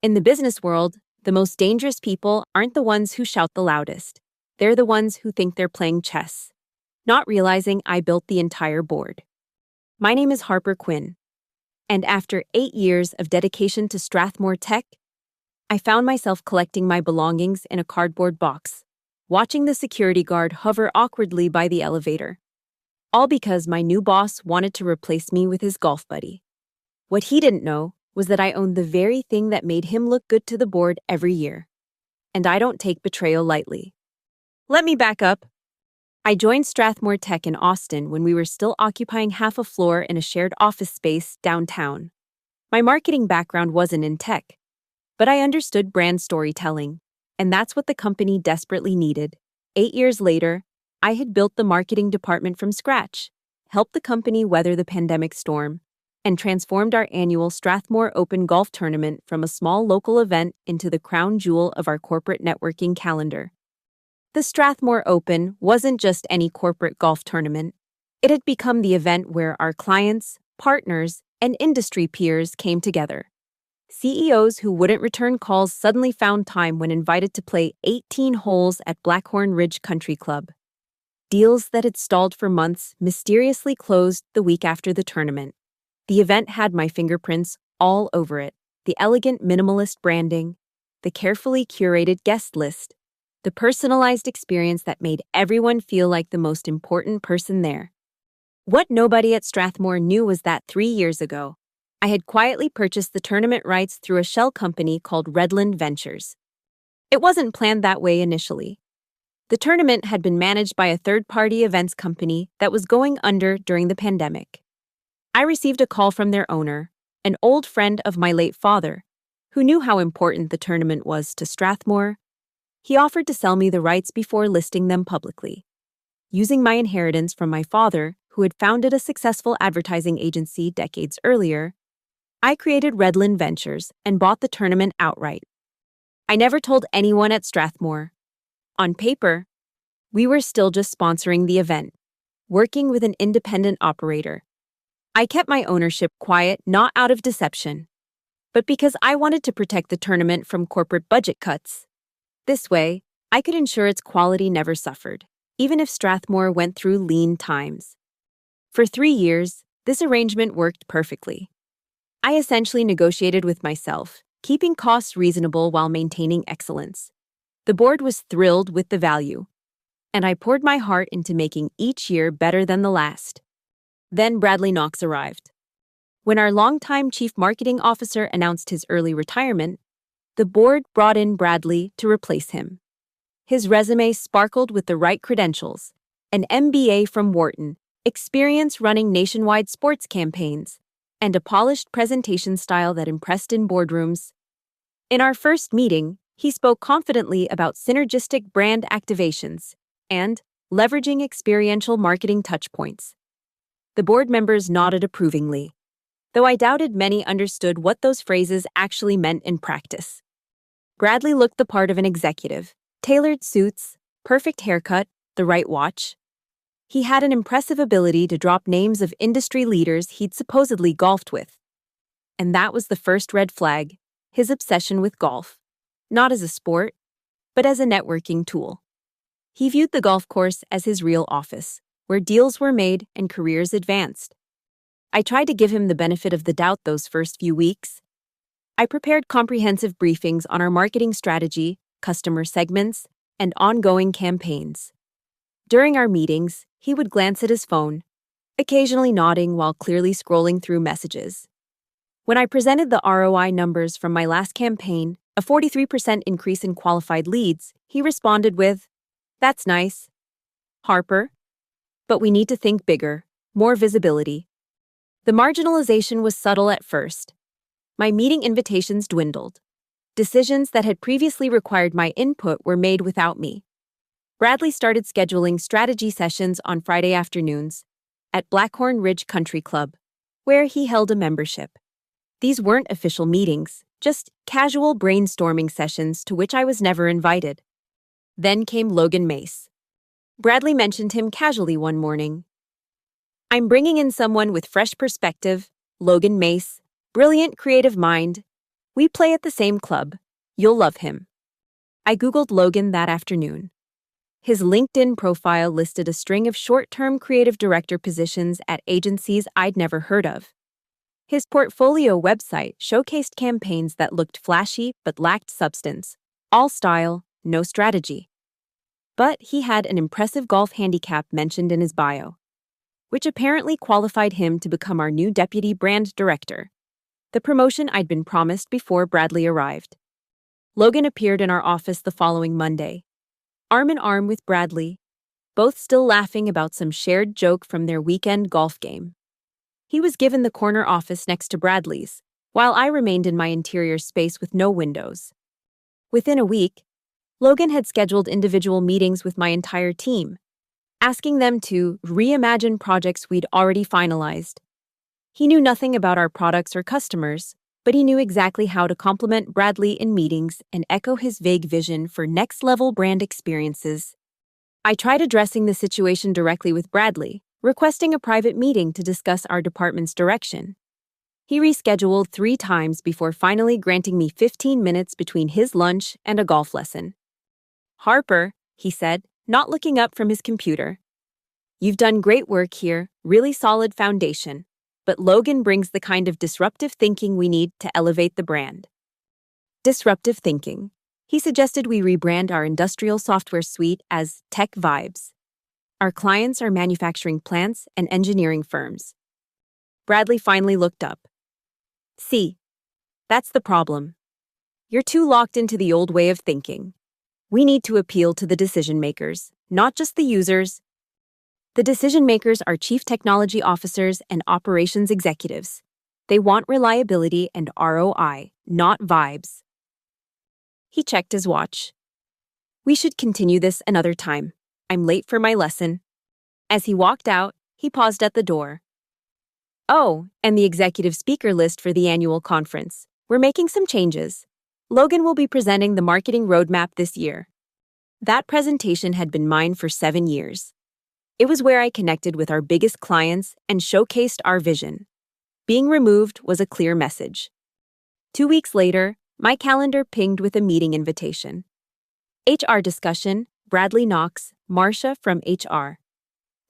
In the business world, the most dangerous people aren't the ones who shout the loudest. They're the ones who think they're playing chess, not realizing I built the entire board. My name is Harper Quinn, and after 8 years of dedication to Strathmore Tech, I found myself collecting my belongings in a cardboard box, watching the security guard hover awkwardly by the elevator. All because my new boss wanted to replace me with his golf buddy. What he didn't know was that I owned the very thing that made him look good to the board every year. And I don't take betrayal lightly. Let me back up. I joined Strathmore Tech in Austin when we were still occupying half a floor in a shared office space downtown. My marketing background wasn't in tech, but I understood brand storytelling, and that's what the company desperately needed. 8 years later, I had built the marketing department from scratch, helped the company weather the pandemic storm, and transformed our annual Strathmore Open golf tournament from a small local event into the crown jewel of our corporate networking calendar. The Strathmore Open wasn't just any corporate golf tournament. It had become the event where our clients, partners, and industry peers came together. CEOs who wouldn't return calls suddenly found time when invited to play 18 holes at Blackhorn Ridge Country Club. Deals that had stalled for months mysteriously closed the week after the tournament. The event had my fingerprints all over it. The elegant minimalist branding, the carefully curated guest list, the personalized experience that made everyone feel like the most important person there. What nobody at Strathmore knew was that 3 years ago, I had quietly purchased the tournament rights through a shell company called Redland Ventures. It wasn't planned that way initially. The tournament had been managed by a third-party events company that was going under during the pandemic. I received a call from their owner, an old friend of my late father, who knew how important the tournament was to Strathmore. He offered to sell me the rights before listing them publicly. Using my inheritance from my father, who had founded a successful advertising agency decades earlier, I created Redland Ventures and bought the tournament outright. I never told anyone at Strathmore. On paper, we were still just sponsoring the event, working with an independent operator. I kept my ownership quiet, not out of deception, but because I wanted to protect the tournament from corporate budget cuts. This way, I could ensure its quality never suffered, even if Strathmore went through lean times. For 3 years, this arrangement worked perfectly. I essentially negotiated with myself, keeping costs reasonable while maintaining excellence. The board was thrilled with the value, and I poured my heart into making each year better than the last. Then Bradley Knox arrived. When our longtime chief marketing officer announced his early retirement, the board brought in Bradley to replace him. His resume sparkled with the right credentials: an MBA from Wharton, experience running nationwide sports campaigns, and a polished presentation style that impressed in boardrooms. In our first meeting, he spoke confidently about synergistic brand activations and leveraging experiential marketing touchpoints. The board members nodded approvingly, though I doubted many understood what those phrases actually meant in practice. Bradley looked the part of an executive: tailored suits, perfect haircut, the right watch. He had an impressive ability to drop names of industry leaders he'd supposedly golfed with. And that was the first red flag: his obsession with golf. Not as a sport, but as a networking tool. He viewed the golf course as his real office, where deals were made and careers advanced. I tried to give him the benefit of the doubt those first few weeks. I prepared comprehensive briefings on our marketing strategy, customer segments, and ongoing campaigns. During our meetings, he would glance at his phone, occasionally nodding while clearly scrolling through messages. When I presented the ROI numbers from my last campaign, a 43% increase in qualified leads, he responded with, "That's nice, Harper, but we need to think bigger, more visibility." The marginalization was subtle at first. My meeting invitations dwindled. Decisions that had previously required my input were made without me. Bradley started scheduling strategy sessions on Friday afternoons at Blackhorn Ridge Country Club, where he held a membership. These weren't official meetings, just casual brainstorming sessions to which I was never invited. Then came Logan Mace. Bradley mentioned him casually one morning. "I'm bringing in someone with fresh perspective, Logan Mace, brilliant creative mind. We play at the same club. You'll love him. I Googled Logan that afternoon. His LinkedIn profile listed a string of short-term creative director positions at agencies I'd never heard of. His portfolio website showcased campaigns that looked flashy but lacked substance. All style, no strategy. But he had an impressive golf handicap mentioned in his bio, which apparently qualified him to become our new deputy brand director, the promotion I'd been promised before Bradley arrived. Logan appeared in our office the following Monday, arm in arm with Bradley, both still laughing about some shared joke from their weekend golf game. He was given the corner office next to Bradley's, while I remained in my interior space with no windows. Within a week, Logan had scheduled individual meetings with my entire team, asking them to reimagine projects we'd already finalized. He knew nothing about our products or customers, but he knew exactly how to compliment Bradley in meetings and echo his vague vision for next-level brand experiences. I tried addressing the situation directly with Bradley, requesting a private meeting to discuss our department's direction. He rescheduled 3 times before finally granting me 15 minutes between his lunch and a golf lesson. "Harper," he said, not looking up from his computer. "You've done great work here, really solid foundation, but Logan brings the kind of disruptive thinking we need to elevate the brand." Disruptive thinking. He suggested we rebrand our industrial software suite as Tech Vibes. Our clients are manufacturing plants and engineering firms. Bradley finally looked up. "See, that's the problem. You're too locked into the old way of thinking. We need to appeal to the decision makers, not just the users. The decision makers are chief technology officers and operations executives. They want reliability and ROI, not vibes." He checked his watch. "We should continue this another time. I'm late for my lesson." As he walked out, he paused at the door. "Oh, and the executive speaker list for the annual conference. We're making some changes. Logan will be presenting the marketing roadmap this year." That presentation had been mine for 7 years. It was where I connected with our biggest clients and showcased our vision. Being removed was a clear message. 2 weeks later, my calendar pinged with a meeting invitation. HR discussion, Bradley Knox, Marcia from HR.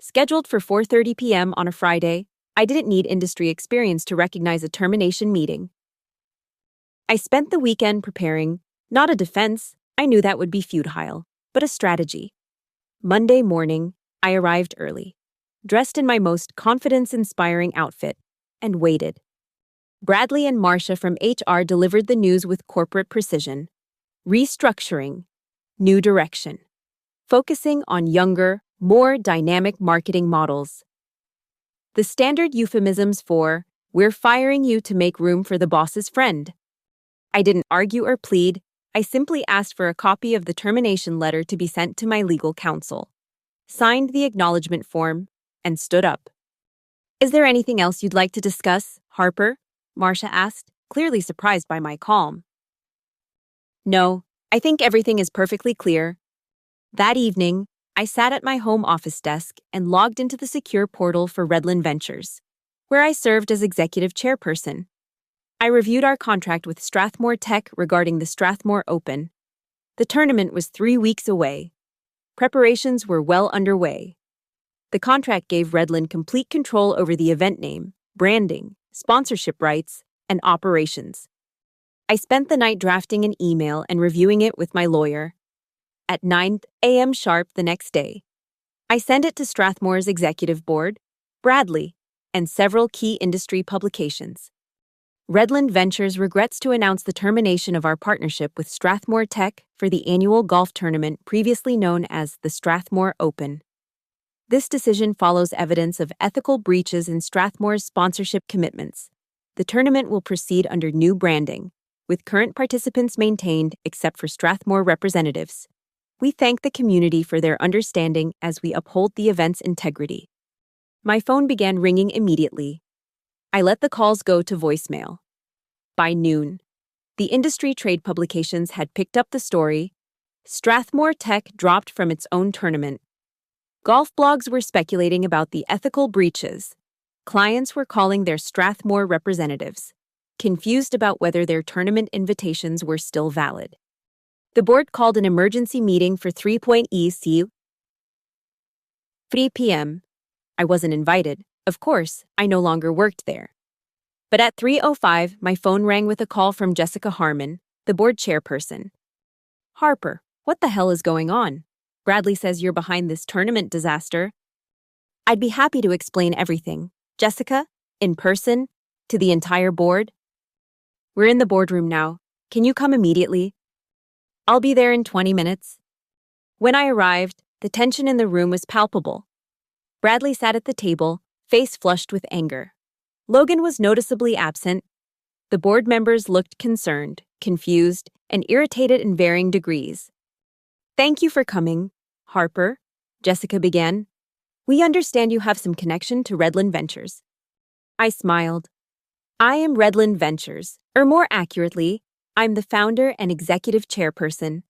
Scheduled for 4:30 p.m. on a Friday, I didn't need industry experience to recognize a termination meeting. I spent the weekend preparing, not a defense, I knew that would be futile, but a strategy. Monday morning, I arrived early, dressed in my most confidence-inspiring outfit, and waited. Bradley and Marcia from HR delivered the news with corporate precision. Restructuring. New direction. Focusing on younger, more dynamic marketing models. The standard euphemisms for, "We're firing you to make room for the boss's friend." I didn't argue or plead, I simply asked for a copy of the termination letter to be sent to my legal counsel, signed the acknowledgement form, and stood up. "Is there anything else you'd like to discuss, Harper?" Marcia asked, clearly surprised by my calm. "No, I think everything is perfectly clear." That evening, I sat at my home office desk and logged into the secure portal for Redland Ventures, where I served as executive chairperson. I reviewed our contract with Strathmore Tech regarding the Strathmore Open. The tournament was 3 weeks away. Preparations were well underway. The contract gave Redland complete control over the event name, branding, sponsorship rights, and operations. I spent the night drafting an email and reviewing it with my lawyer. At 9 a.m. sharp the next day, I sent it to Strathmore's executive board, Bradley, and several key industry publications. Redland Ventures regrets to announce the termination of our partnership with Strathmore Tech for the annual golf tournament previously known as the Strathmore Open. This decision follows evidence of ethical breaches in Strathmore's sponsorship commitments. The tournament will proceed under new branding, with current participants maintained except for Strathmore representatives. We thank the community for their understanding as we uphold the event's integrity. My phone began ringing immediately. I let the calls go to voicemail. By noon, the industry trade publications had picked up the story. Strathmore Tech dropped from its own tournament. Golf blogs were speculating about the ethical breaches. Clients were calling their Strathmore representatives. confused about whether their tournament invitations were still valid. The board called an emergency meeting for 3 p.m. I wasn't invited. Of course, I no longer worked there. But at 3:05, my phone rang with a call from Jessica Harmon, the board chairperson. Harper, what the hell is going on? Bradley says you're behind this tournament disaster. I'd be happy to explain everything. Jessica, in person, to the entire board. We're in the boardroom now. Can you come immediately? I'll be there in 20 minutes. When I arrived, the tension in the room was palpable. Bradley sat at the table, face flushed with anger. Logan was noticeably absent. The board members looked concerned, confused, and irritated in varying degrees. Thank you for coming, Harper, Jessica began. We understand you have some connection to Redland Ventures. I smiled. I am Redland Ventures, or more accurately, I'm the founder and executive chairperson.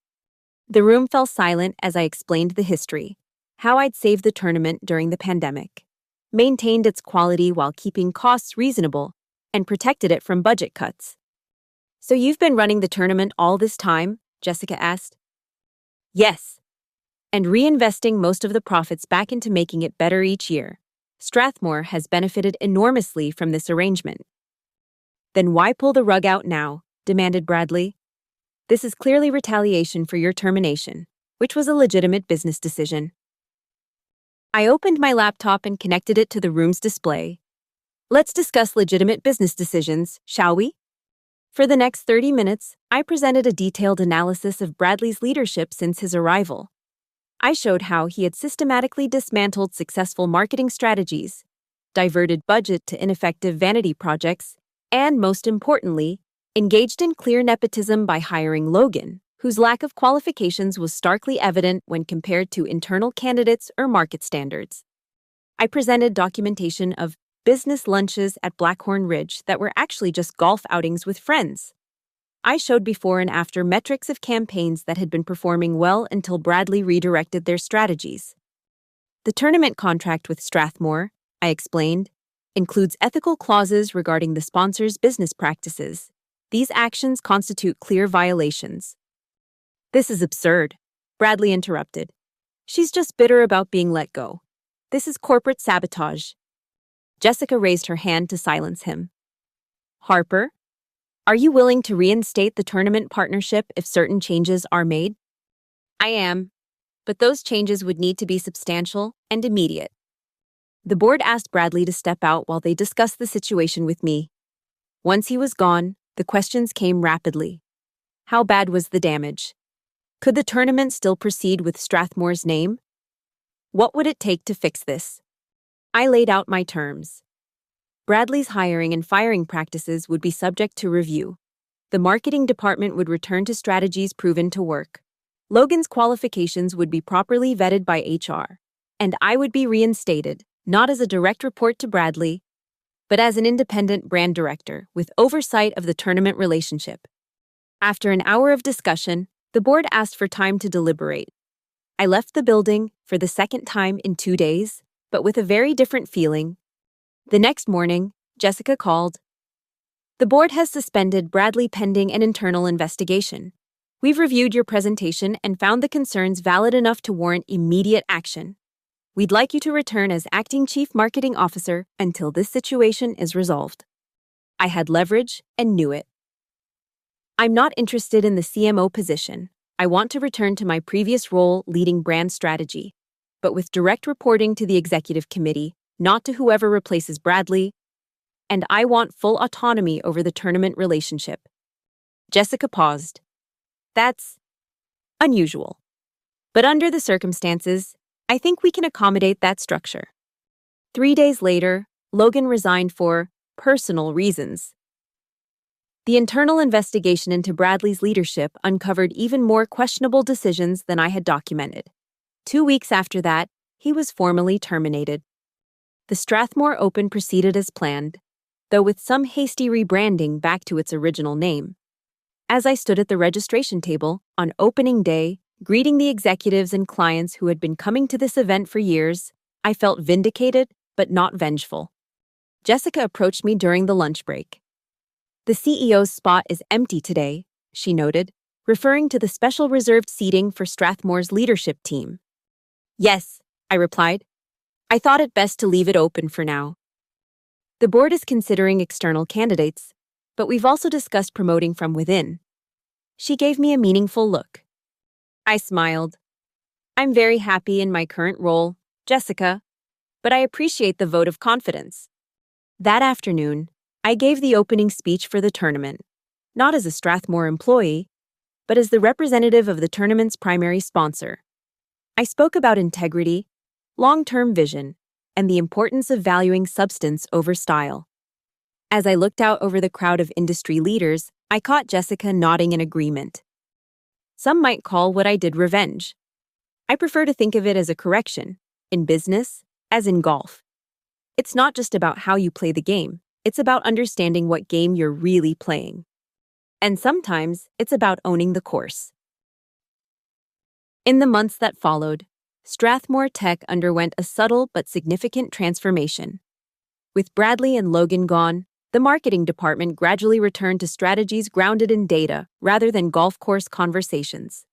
The room fell silent as I explained the history, how I'd saved the tournament during the pandemic, maintained its quality while keeping costs reasonable, and protected it from budget cuts. So you've been running the tournament all this time? Jessica asked. Yes. And reinvesting most of the profits back into making it better each year. Strathmore has benefited enormously from this arrangement. Then why pull the rug out now? Demanded Bradley. This is clearly retaliation for your termination, which was a legitimate business decision. I opened my laptop and connected it to the room's display. Let's discuss legitimate business decisions, shall we? For the next 30 minutes, I presented a detailed analysis of Bradley's leadership since his arrival. I showed how he had systematically dismantled successful marketing strategies, diverted budget to ineffective vanity projects, and, most importantly, engaged in clear nepotism by hiring Logan, whose lack of qualifications was starkly evident when compared to internal candidates or market standards. I presented documentation of business lunches at Blackhorn Ridge that were actually just golf outings with friends. I showed before and after metrics of campaigns that had been performing well until Bradley redirected their strategies. The tournament contract with Strathmore, I explained, includes ethical clauses regarding the sponsor's business practices. These actions constitute clear violations. This is absurd, Bradley interrupted. She's just bitter about being let go. This is corporate sabotage. Jessica raised her hand to silence him. Harper, are you willing to reinstate the tournament partnership if certain changes are made? I am, but those changes would need to be substantial and immediate. The board asked Bradley to step out while they discussed the situation with me. Once he was gone, the questions came rapidly. How bad was the damage? Could the tournament still proceed with Strathmore's name? What would it take to fix this? I laid out my terms. Bradley's hiring and firing practices would be subject to review. The marketing department would return to strategies proven to work. Logan's qualifications would be properly vetted by HR. And I would be reinstated, not as a direct report to Bradley, but as an independent brand director with oversight of the tournament relationship. After an hour of discussion, the board asked for time to deliberate. I left the building for the second time in 2 days, but with a very different feeling. The next morning, Jessica called. The board has suspended Bradley pending an internal investigation. We've reviewed your presentation and found the concerns valid enough to warrant immediate action. We'd like you to return as acting chief marketing officer until this situation is resolved. I had leverage and knew it. I'm not interested in the CMO position. I want to return to my previous role leading brand strategy, but with direct reporting to the executive committee, not to whoever replaces Bradley, and I want full autonomy over the tournament relationship. Jessica paused. That's unusual. But under the circumstances, I think we can accommodate that structure. 3 days later, Logan resigned for personal reasons. The internal investigation into Bradley's leadership uncovered even more questionable decisions than I had documented. 2 weeks after that, he was formally terminated. The Strathmore Open proceeded as planned, though with some hasty rebranding back to its original name. As I stood at the registration table on opening day, greeting the executives and clients who had been coming to this event for years, I felt vindicated but not vengeful. Jessica approached me during the lunch break. The CEO's spot is empty today, she noted, referring to the special reserved seating for Strathmore's leadership team. Yes, I replied. I thought it best to leave it open for now. The board is considering external candidates, but we've also discussed promoting from within. She gave me a meaningful look. I smiled. I'm very happy in my current role, Jessica, but I appreciate the vote of confidence. That afternoon, I gave the opening speech for the tournament, not as a Strathmore employee, but as the representative of the tournament's primary sponsor. I spoke about integrity, long-term vision, and the importance of valuing substance over style. As I looked out over the crowd of industry leaders, I caught Jessica nodding in agreement. Some might call what I did revenge. I prefer to think of it as a correction, in business, as in golf. It's not just about how you play the game, it's about understanding what game you're really playing. And sometimes, it's about owning the course. In the months that followed, Strathmore Tech underwent a subtle but significant transformation. With Bradley and Logan gone, the marketing department gradually returned to strategies grounded in data rather than golf course conversations.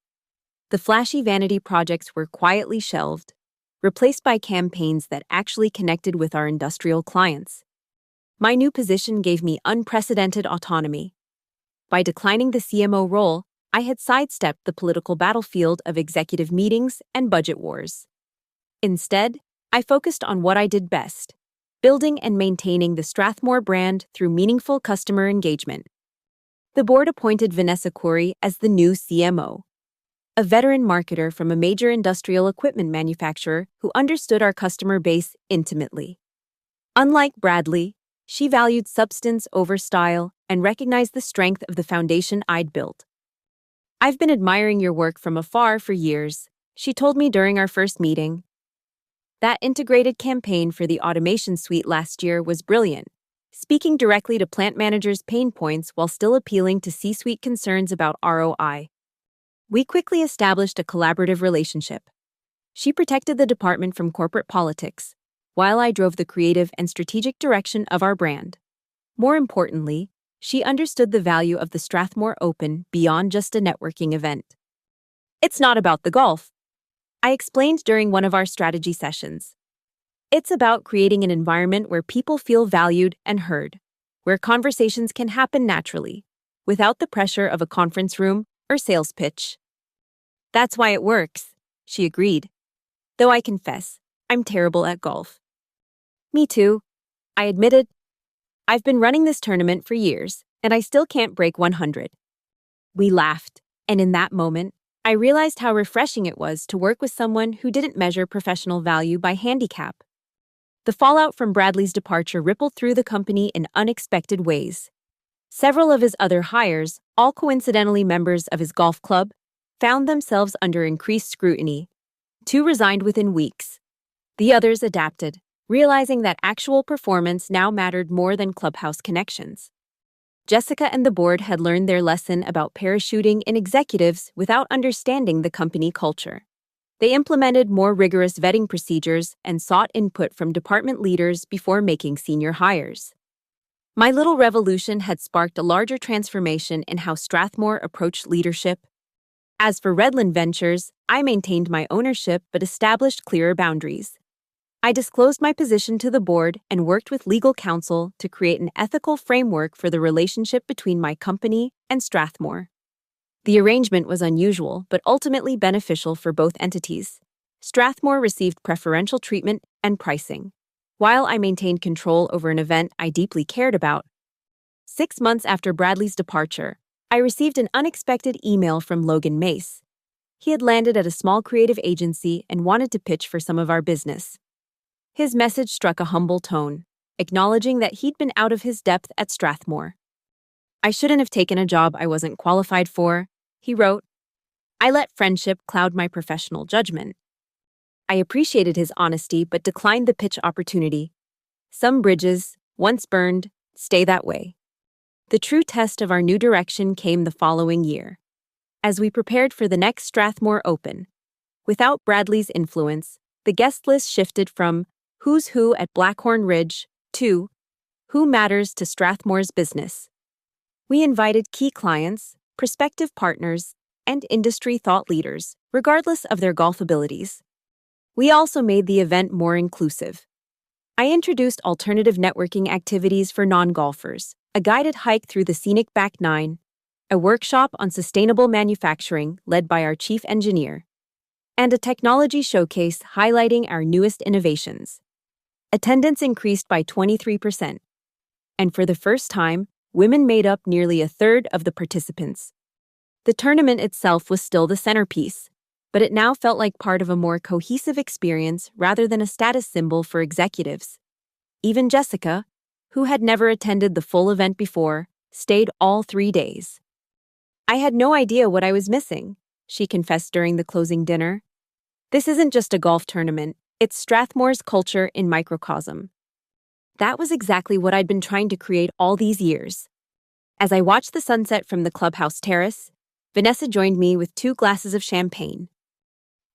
The flashy vanity projects were quietly shelved, replaced by campaigns that actually connected with our industrial clients. My new position gave me unprecedented autonomy. By declining the CMO role, I had sidestepped the political battlefield of executive meetings and budget wars. Instead, I focused on what I did best: building and maintaining the Strathmore brand through meaningful customer engagement. The board appointed Vanessa Corey as the new CMO, a veteran marketer from a major industrial equipment manufacturer who understood our customer base intimately. Unlike Bradley, she valued substance over style and recognized the strength of the foundation I'd built. I've been admiring your work from afar for years, she told me during our first meeting. That integrated campaign for the automation suite last year was brilliant, speaking directly to plant managers' pain points while still appealing to C-suite concerns about ROI. We quickly established a collaborative relationship. She protected the department from corporate politics, while I drove the creative and strategic direction of our brand. More importantly, she understood the value of the Strathmore Open beyond just a networking event. It's not about the golf, I explained during one of our strategy sessions. It's about creating an environment where people feel valued and heard, where conversations can happen naturally, without the pressure of a conference room or sales pitch. That's why it works, she agreed. Though I confess, I'm terrible at golf. Me too, I admitted. I've been running this tournament for years, and I still can't break 100. We laughed, and in that moment, I realized how refreshing it was to work with someone who didn't measure professional value by handicap. The fallout from Bradley's departure rippled through the company in unexpected ways. Several of his other hires, all coincidentally members of his golf club, found themselves under increased scrutiny. 2 resigned within weeks. The others adapted, realizing that actual performance now mattered more than clubhouse connections. Jessica and the board had learned their lesson about parachuting in executives without understanding the company culture. They implemented more rigorous vetting procedures and sought input from department leaders before making senior hires. My little revolution had sparked a larger transformation in how Strathmore approached leadership. As for Redland Ventures, I maintained my ownership but established clearer boundaries. I disclosed my position to the board and worked with legal counsel to create an ethical framework for the relationship between my company and Strathmore. The arrangement was unusual but ultimately beneficial for both entities. Strathmore received preferential treatment and pricing, while I maintained control over an event I deeply cared about. 6 months after Bradley's departure, I received an unexpected email from Logan Mace. He had landed at a small creative agency and wanted to pitch for some of our business. His message struck a humble tone, acknowledging that he'd been out of his depth at Strathmore. I shouldn't have taken a job I wasn't qualified for, he wrote. I let friendship cloud my professional judgment. I appreciated his honesty but declined the pitch opportunity. Some bridges, once burned, stay that way. The true test of our new direction came the following year, as we prepared for the next Strathmore Open. Without Bradley's influence, the guest list shifted from Who's Who at Blackhorn Ridge to Who Matters to Strathmore's Business. We invited key clients, prospective partners, and industry thought leaders, regardless of their golf abilities. We also made the event more inclusive. I introduced alternative networking activities for non-golfers, a guided hike through the scenic Back Nine, a workshop on sustainable manufacturing led by our chief engineer, and a technology showcase highlighting our newest innovations. Attendance increased by 23%, and for the first time, women made up nearly a third of the participants. The tournament itself was still the centerpiece, but it now felt like part of a more cohesive experience rather than a status symbol for executives. Even Jessica, who had never attended the full event before, stayed all 3 days. I had no idea what I was missing, she confessed during the closing dinner. This isn't just a golf tournament, it's Strathmore's culture in microcosm. That was exactly what I'd been trying to create all these years. As I watched the sunset from the clubhouse terrace, Vanessa joined me with 2 glasses of champagne.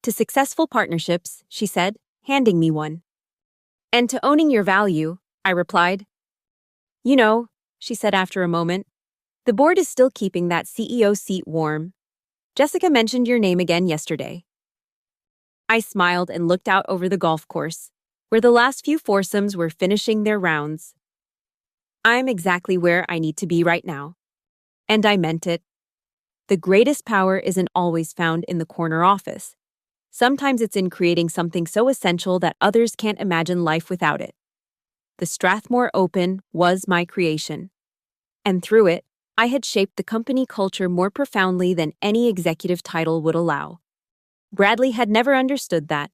To successful partnerships, she said, handing me one. And to owning your value, I replied. You know, she said after a moment, the board is still keeping that CEO seat warm. Jessica mentioned your name again yesterday. I smiled and looked out over the golf course, where the last few foursomes were finishing their rounds. I'm exactly where I need to be right now. And I meant it. The greatest power isn't always found in the corner office. Sometimes it's in creating something so essential that others can't imagine life without it. The Strathmore Open was my creation. And through it, I had shaped the company culture more profoundly than any executive title would allow. Bradley had never understood that.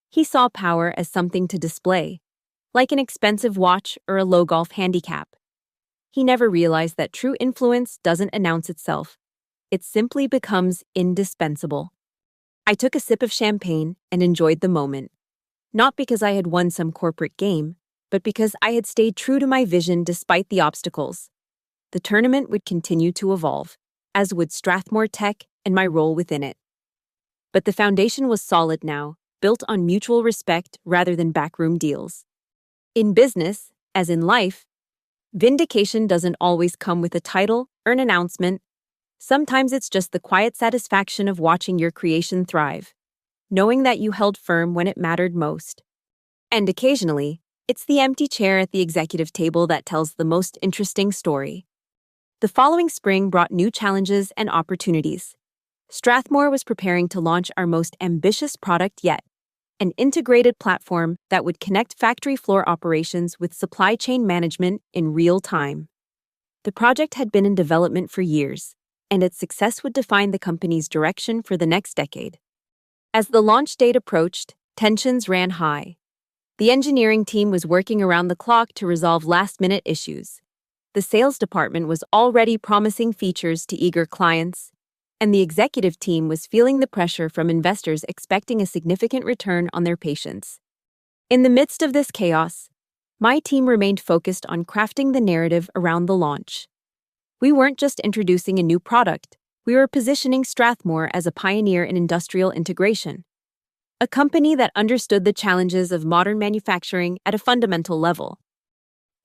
He saw power as something to display, like an expensive watch or a low golf handicap. He never realized that true influence doesn't announce itself. It simply becomes indispensable. I took a sip of champagne and enjoyed the moment. Not because I had won some corporate game, but because I had stayed true to my vision despite the obstacles. The tournament would continue to evolve, as would Strathmore Tech and my role within it. But the foundation was solid now, built on mutual respect rather than backroom deals. In business, as in life, vindication doesn't always come with a title or an announcement. Sometimes it's just the quiet satisfaction of watching your creation thrive, knowing that you held firm when it mattered most. And occasionally, it's the empty chair at the executive table that tells the most interesting story. The following spring brought new challenges and opportunities. Strathmore was preparing to launch our most ambitious product yet, an integrated platform that would connect factory floor operations with supply chain management in real time. The project had been in development for years, and its success would define the company's direction for the next decade. As the launch date approached, tensions ran high. The engineering team was working around the clock to resolve last-minute issues. The sales department was already promising features to eager clients, and the executive team was feeling the pressure from investors expecting a significant return on their patience. In the midst of this chaos, my team remained focused on crafting the narrative around the launch. We weren't just introducing a new product, we were positioning Strathmore as a pioneer in industrial integration. A company that understood the challenges of modern manufacturing at a fundamental level.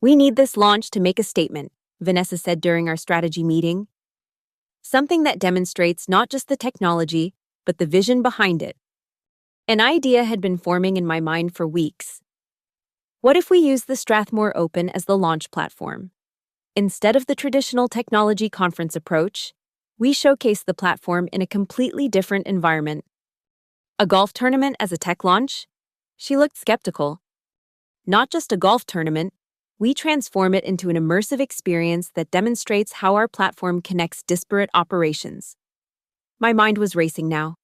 We need this launch to make a statement, Vanessa said during our strategy meeting. Something that demonstrates not just the technology, but the vision behind it. An idea had been forming in my mind for weeks. What if we use the Strathmore Open as the launch platform? Instead of the traditional technology conference approach, we showcase the platform in a completely different environment. A golf tournament as a tech launch? She looked skeptical. Not just a golf tournament, we transform it into an immersive experience that demonstrates how our platform connects disparate operations. My mind was racing now.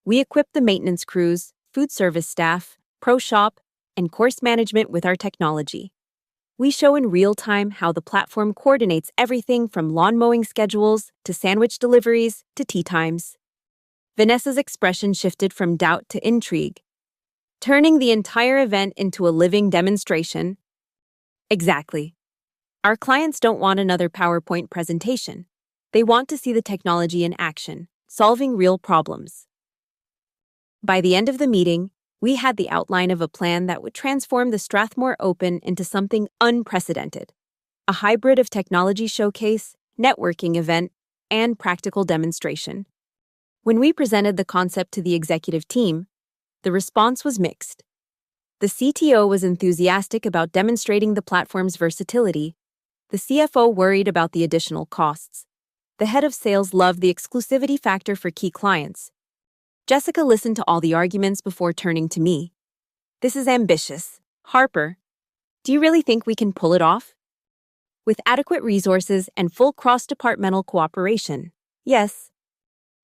We equip the maintenance crews, food service staff, pro shop, and course management with our technology. We show in real time how the platform coordinates everything from lawn mowing schedules to sandwich deliveries to tea times. Vanessa's expression shifted from doubt to intrigue, turning the entire event into a living demonstration. Exactly. Our clients don't want another PowerPoint presentation. They want to see the technology in action, solving real problems. By the end of the meeting, we had the outline of a plan that would transform the Strathmore Open into something unprecedented. A hybrid of technology showcase, networking event, and practical demonstration. When we presented the concept to the executive team, the response was mixed. The CTO was enthusiastic about demonstrating the platform's versatility. The CFO worried about the additional costs. The head of sales loved the exclusivity factor for key clients. Jessica listened to all the arguments before turning to me. This is ambitious. Harper, do you really think we can pull it off? With adequate resources and full cross-departmental cooperation, yes.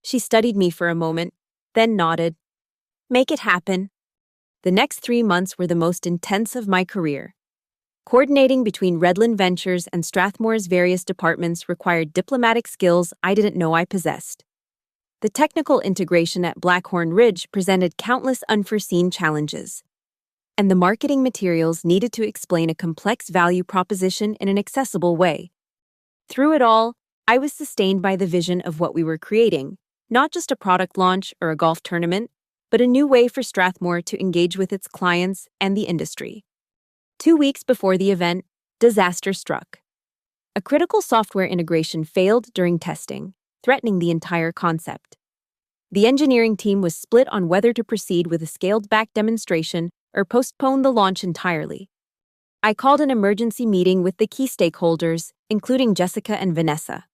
She studied me for a moment, then nodded. Make it happen. The next 3 months were the most intense of my career. Coordinating between Redland Ventures and Strathmore's various departments required diplomatic skills I didn't know I possessed. The technical integration at Blackhorn Ridge presented countless unforeseen challenges. And the marketing materials needed to explain a complex value proposition in an accessible way. Through it all, I was sustained by the vision of what we were creating, not just a product launch or a golf tournament, but a new way for Strathmore to engage with its clients and the industry. 2 weeks before the event, disaster struck. A critical software integration failed during testing, threatening the entire concept. The engineering team was split on whether to proceed with a scaled-back demonstration or postpone the launch entirely. I called an emergency meeting with the key stakeholders, including Jessica and Vanessa.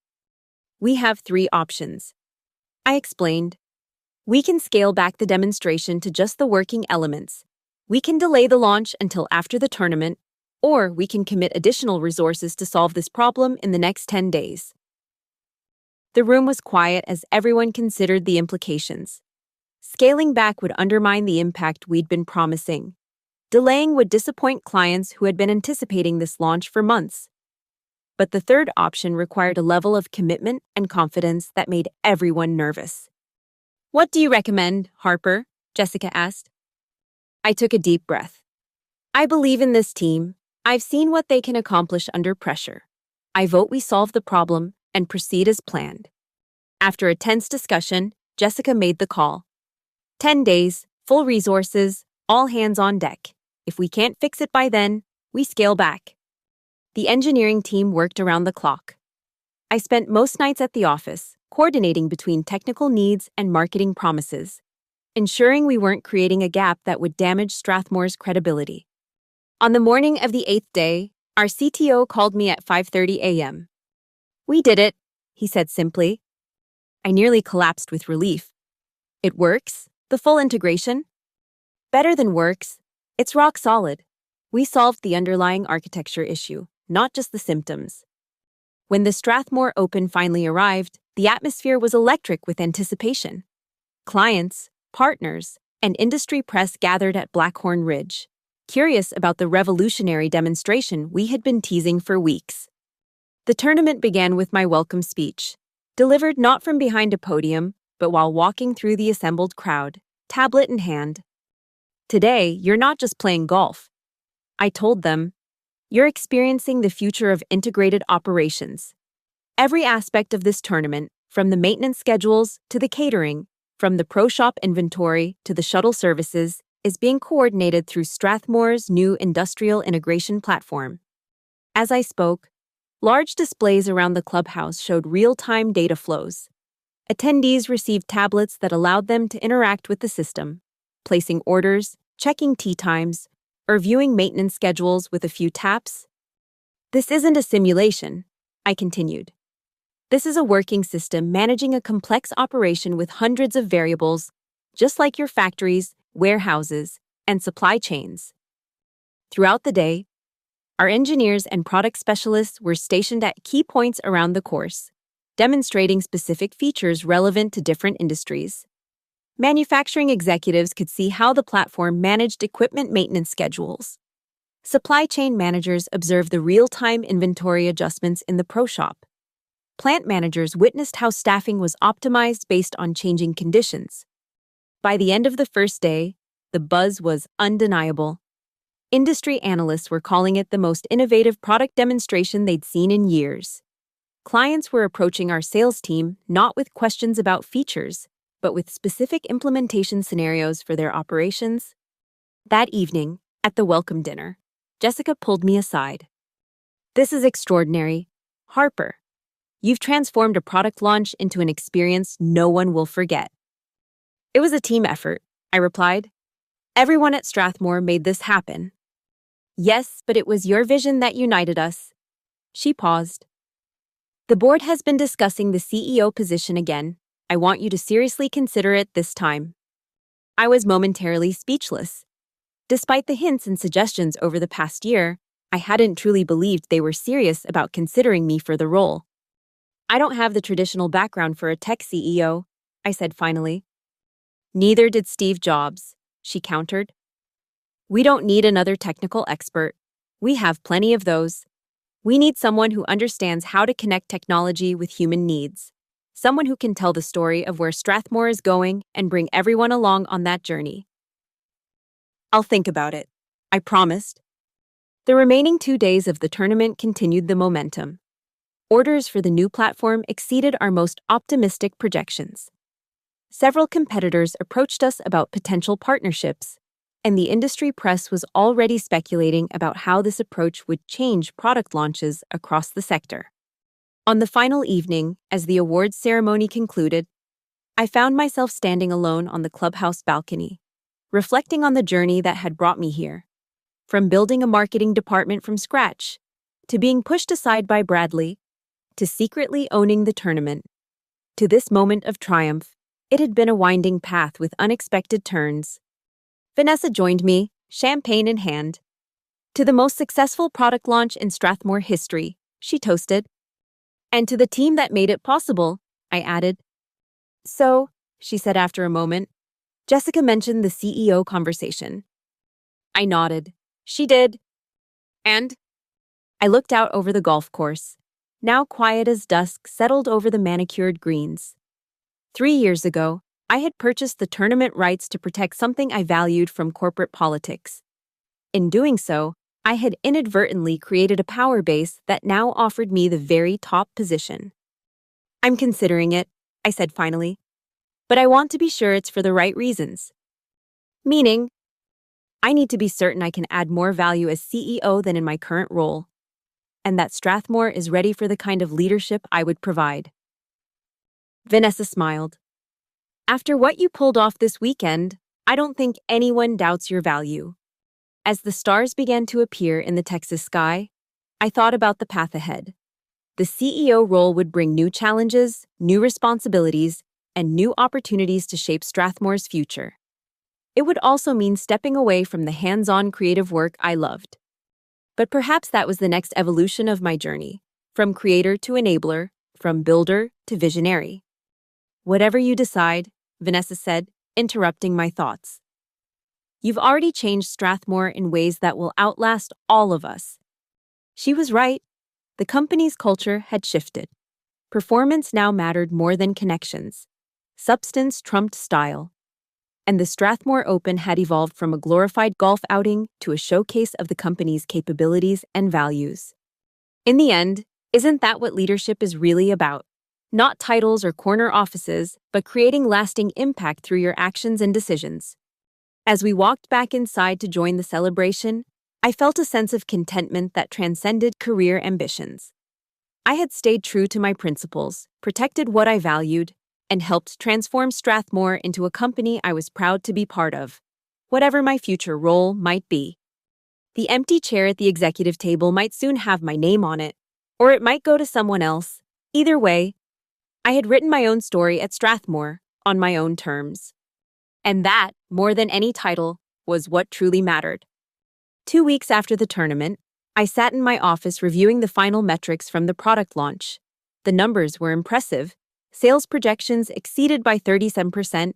We have 3 options. I explained. We can scale back the demonstration to just the working elements. We can delay the launch until after the tournament, or we can commit additional resources to solve this problem in the next 10 days. The room was quiet as everyone considered the implications. Scaling back would undermine the impact we'd been promising. Delaying would disappoint clients who had been anticipating this launch for months. But the third option required a level of commitment and confidence that made everyone nervous. What do you recommend, Harper? Jessica asked. I took a deep breath. I believe in this team. I've seen what they can accomplish under pressure. I vote we solve the problem and proceed as planned. After a tense discussion, Jessica made the call. 10 days, full resources, all hands on deck. If we can't fix it by then, we scale back. The engineering team worked around the clock. I spent most nights at the office, coordinating between technical needs and marketing promises, ensuring we weren't creating a gap that would damage Strathmore's credibility. On the morning of the 8th day, our CTO called me at 5:30 a.m. We did it, he said simply. I nearly collapsed with relief. It works, the full integration. Better than works, it's rock solid. We solved the underlying architecture issue, not just the symptoms. When the Strathmore Open finally arrived, the atmosphere was electric with anticipation. Clients, partners, and industry press gathered at Blackhorn Ridge, curious about the revolutionary demonstration we had been teasing for weeks. The tournament began with my welcome speech, delivered not from behind a podium, but while walking through the assembled crowd, tablet in hand. Today, you're not just playing golf. I told them, you're experiencing the future of integrated operations. Every aspect of this tournament, from the maintenance schedules to the catering, from the pro shop inventory to the shuttle services, is being coordinated through Strathmore's new industrial integration platform. As I spoke, large displays around the clubhouse showed real-time data flows. Attendees received tablets that allowed them to interact with the system, placing orders, checking tee times, or viewing maintenance schedules with a few taps. This isn't a simulation, I continued. This is a working system managing a complex operation with hundreds of variables, just like your factories, warehouses, and supply chains. Throughout the day, our engineers and product specialists were stationed at key points around the course, demonstrating specific features relevant to different industries. Manufacturing executives could see how the platform managed equipment maintenance schedules. Supply chain managers observed the real-time inventory adjustments in the pro shop. Plant managers witnessed how staffing was optimized based on changing conditions. By the end of the first day, the buzz was undeniable. Industry analysts were calling it the most innovative product demonstration they'd seen in years. Clients were approaching our sales team not with questions about features, but with specific implementation scenarios for their operations. That evening, at the welcome dinner, Jessica pulled me aside. This is extraordinary. Harper, You've transformed a product launch into an experience no one will forget. It was a team effort, I replied. Everyone at Strathmore made this happen. Yes, but it was your vision that united us. She paused. The board has been discussing the CEO position again. I want you to seriously consider it this time. I was momentarily speechless. Despite the hints and suggestions over the past year, I hadn't truly believed they were serious about considering me for the role. I don't have the traditional background for a tech CEO, I said finally. Neither did Steve Jobs, she countered. We don't need another technical expert. We have plenty of those. We need someone who understands how to connect technology with human needs. Someone who can tell the story of where Strathmore is going and bring everyone along on that journey. I'll think about it, I promised. The remaining 2 days of the tournament continued the momentum. Orders for the new platform exceeded our most optimistic projections. Several competitors approached us about potential partnerships, and the industry press was already speculating about how this approach would change product launches across the sector. On the final evening, as the awards ceremony concluded, I found myself standing alone on the clubhouse balcony, reflecting on the journey that had brought me here. From building a marketing department from scratch, to being pushed aside by Bradley, to secretly owning the tournament, to this moment of triumph, it had been a winding path with unexpected turns. Vanessa joined me, champagne in hand. To the most successful product launch in Strathmore history, she toasted. And to the team that made it possible, I added. So, she said after a moment, Jessica mentioned the CEO conversation. I nodded. She did. And? I looked out over the golf course, now quiet as dusk settled over the manicured greens. 3 years ago, I had purchased the tournament rights to protect something I valued from corporate politics. In doing so, I had inadvertently created a power base that now offered me the very top position. I'm considering it, I said finally, but I want to be sure it's for the right reasons. Meaning, I need to be certain I can add more value as CEO than in my current role, and that Strathmore is ready for the kind of leadership I would provide. Vanessa smiled. After what you pulled off this weekend, I don't think anyone doubts your value. As the stars began to appear in the Texas sky, I thought about the path ahead. The CEO role would bring new challenges, new responsibilities, and new opportunities to shape Strathmore's future. It would also mean stepping away from the hands-on creative work I loved. But perhaps that was the next evolution of my journey, from creator to enabler, from builder to visionary. Whatever you decide, Vanessa said, interrupting my thoughts. You've already changed Strathmore in ways that will outlast all of us. She was right. The company's culture had shifted. Performance now mattered more than connections. Substance trumped style. And the Strathmore Open had evolved from a glorified golf outing to a showcase of the company's capabilities and values. In the end, isn't that what leadership is really about? Not titles or corner offices, but creating lasting impact through your actions and decisions. As we walked back inside to join the celebration, I felt a sense of contentment that transcended career ambitions. I had stayed true to my principles, protected what I valued, and helped transform Strathmore into a company I was proud to be part of, whatever my future role might be. The empty chair at the executive table might soon have my name on it, or it might go to someone else. Either way, I had written my own story at Strathmore on my own terms. And that, more than any title, was what truly mattered. 2 weeks after the tournament, I sat in my office reviewing the final metrics from the product launch. The numbers were impressive. Sales projections exceeded by 37%,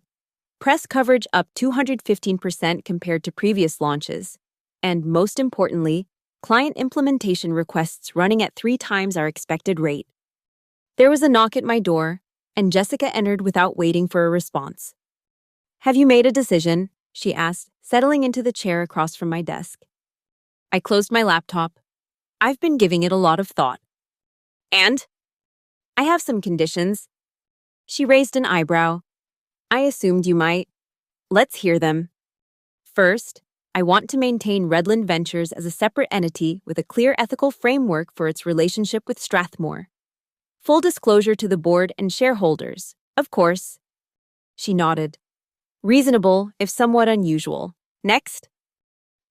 press coverage up 215% compared to previous launches, and most importantly, client implementation requests running at 3 times our expected rate. There was a knock at my door, and Jessica entered without waiting for a response. Have you made a decision? She asked, settling into the chair across from my desk. I closed my laptop. I've been giving it a lot of thought. And? I have some conditions. She raised an eyebrow. I assumed you might. Let's hear them. First, I want to maintain Redland Ventures as a separate entity with a clear ethical framework for its relationship with Strathmore. Full disclosure to the board and shareholders, of course. She nodded. Reasonable, if somewhat unusual. Next.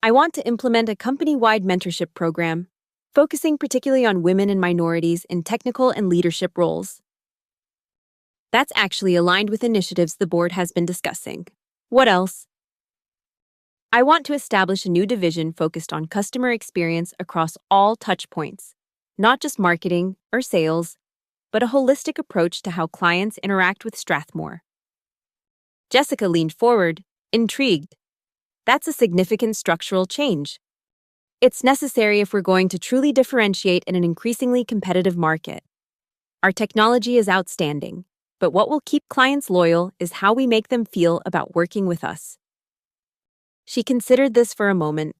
I want to implement a company-wide mentorship program, focusing particularly on women and minorities in technical and leadership roles. That's actually aligned with initiatives the board has been discussing. What else? I want to establish a new division focused on customer experience across all touchpoints, not just marketing or sales, but a holistic approach to how clients interact with Strathmore. Jessica leaned forward, intrigued. That's a significant structural change. It's necessary if we're going to truly differentiate in an increasingly competitive market. Our technology is outstanding, but what will keep clients loyal is how we make them feel about working with us. She considered this for a moment.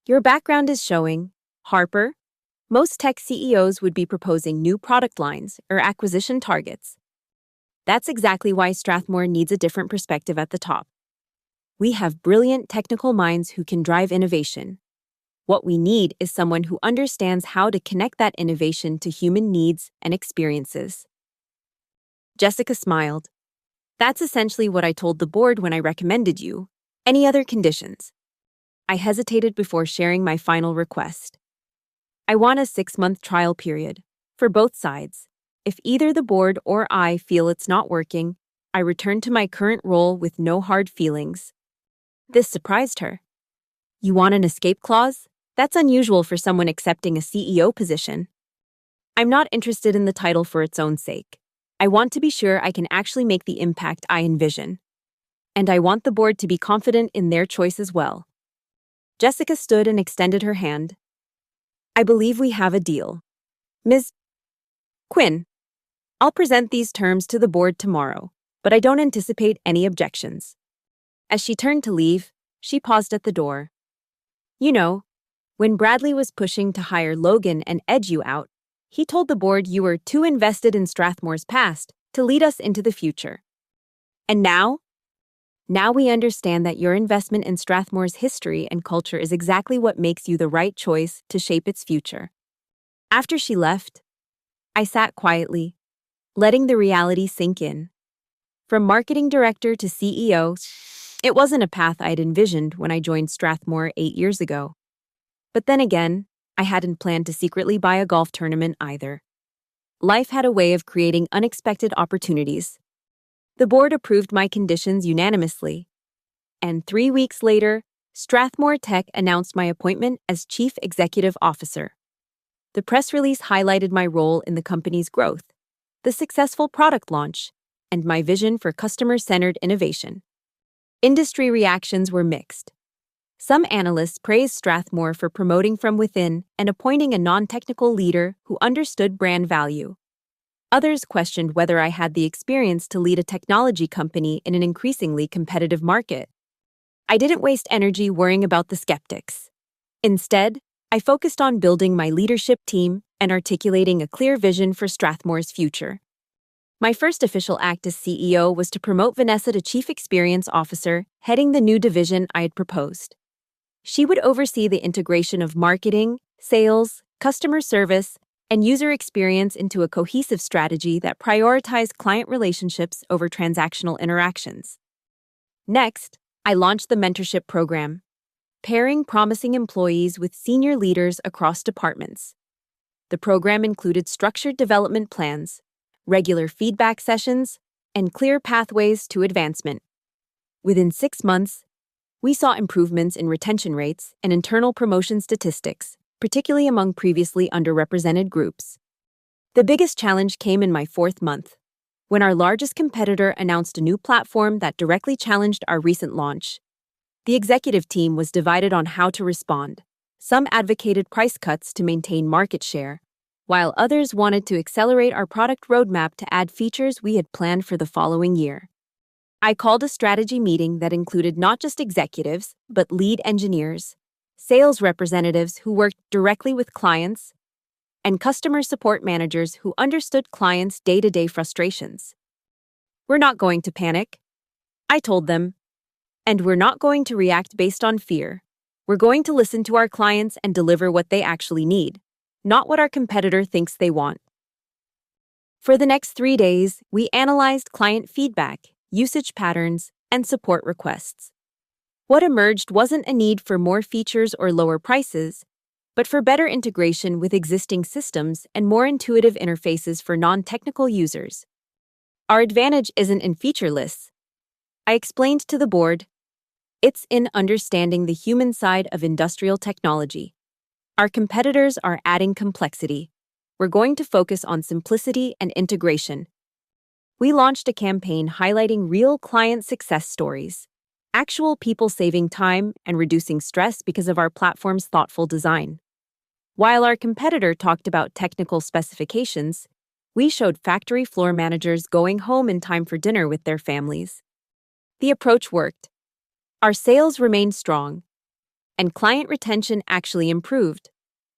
Your background is showing, Harper. Most tech CEOs would be proposing new product lines or acquisition targets. That's exactly why Strathmore needs a different perspective at the top. We have brilliant technical minds who can drive innovation. What we need is someone who understands how to connect that innovation to human needs and experiences. Jessica smiled. That's essentially what I told the board when I recommended you. Any other conditions? I hesitated before sharing my final request. I want a 6-month trial period, for both sides. If either the board or I feel it's not working, I return to my current role with no hard feelings. This surprised her. You want an escape clause? That's unusual for someone accepting a CEO position. I'm not interested in the title for its own sake. I want to be sure I can actually make the impact I envision. And I want the board to be confident in their choice as well. Jessica stood and extended her hand. I believe we have a deal. Ms. Quinn, I'll present these terms to the board tomorrow, but I don't anticipate any objections. As she turned to leave, she paused at the door. You know, when Bradley was pushing to hire Logan and edge you out, he told the board you were too invested in Strathmore's past to lead us into the future. And now? Now we understand that your investment in Strathmore's history and culture is exactly what makes you the right choice to shape its future. After she left, I sat quietly, letting the reality sink in. From marketing director to CEO, it wasn't a path I'd envisioned when I joined Strathmore 8 years ago. But then again, I hadn't planned to secretly buy a golf tournament either. Life had a way of creating unexpected opportunities. The board approved my conditions unanimously. And 3 weeks later, Strathmore Tech announced my appointment as Chief Executive Officer. The press release highlighted my role in the company's growth, the successful product launch, and my vision for customer-centered innovation. Industry reactions were mixed. Some analysts praised Strathmore for promoting from within and appointing a non-technical leader who understood brand value. Others questioned whether I had the experience to lead a technology company in an increasingly competitive market. I didn't waste energy worrying about the skeptics. Instead, I focused on building my leadership team and articulating a clear vision for Strathmore's future. My first official act as CEO was to promote Vanessa to Chief Experience Officer, heading the new division I had proposed. She would oversee the integration of marketing, sales, customer service, and user experience into a cohesive strategy that prioritized client relationships over transactional interactions. Next, I launched the mentorship program, pairing promising employees with senior leaders across departments. The program included structured development plans, regular feedback sessions, and clear pathways to advancement. Within 6 months, we saw improvements in retention rates and internal promotion statistics, particularly among previously underrepresented groups. The biggest challenge came in my 4th month, when our largest competitor announced a new platform that directly challenged our recent launch. The executive team was divided on how to respond. Some advocated price cuts to maintain market share, while others wanted to accelerate our product roadmap to add features we had planned for the following year. I called a strategy meeting that included not just executives, but lead engineers, sales representatives who worked directly with clients, and customer support managers who understood clients' day-to-day frustrations. We're not going to panic, I told them, and we're not going to react based on fear. We're going to listen to our clients and deliver what they actually need, not what our competitor thinks they want. For the next 3 days, we analyzed client feedback, usage patterns, and support requests. What emerged wasn't a need for more features or lower prices, but for better integration with existing systems and more intuitive interfaces for non-technical users. Our advantage isn't in feature lists, I explained to the board. It's in understanding the human side of industrial technology. Our competitors are adding complexity. We're going to focus on simplicity and integration. We launched a campaign highlighting real client success stories, actual people saving time and reducing stress because of our platform's thoughtful design. While our competitor talked about technical specifications, we showed factory floor managers going home in time for dinner with their families. The approach worked. Our sales remained strong, and client retention actually improved.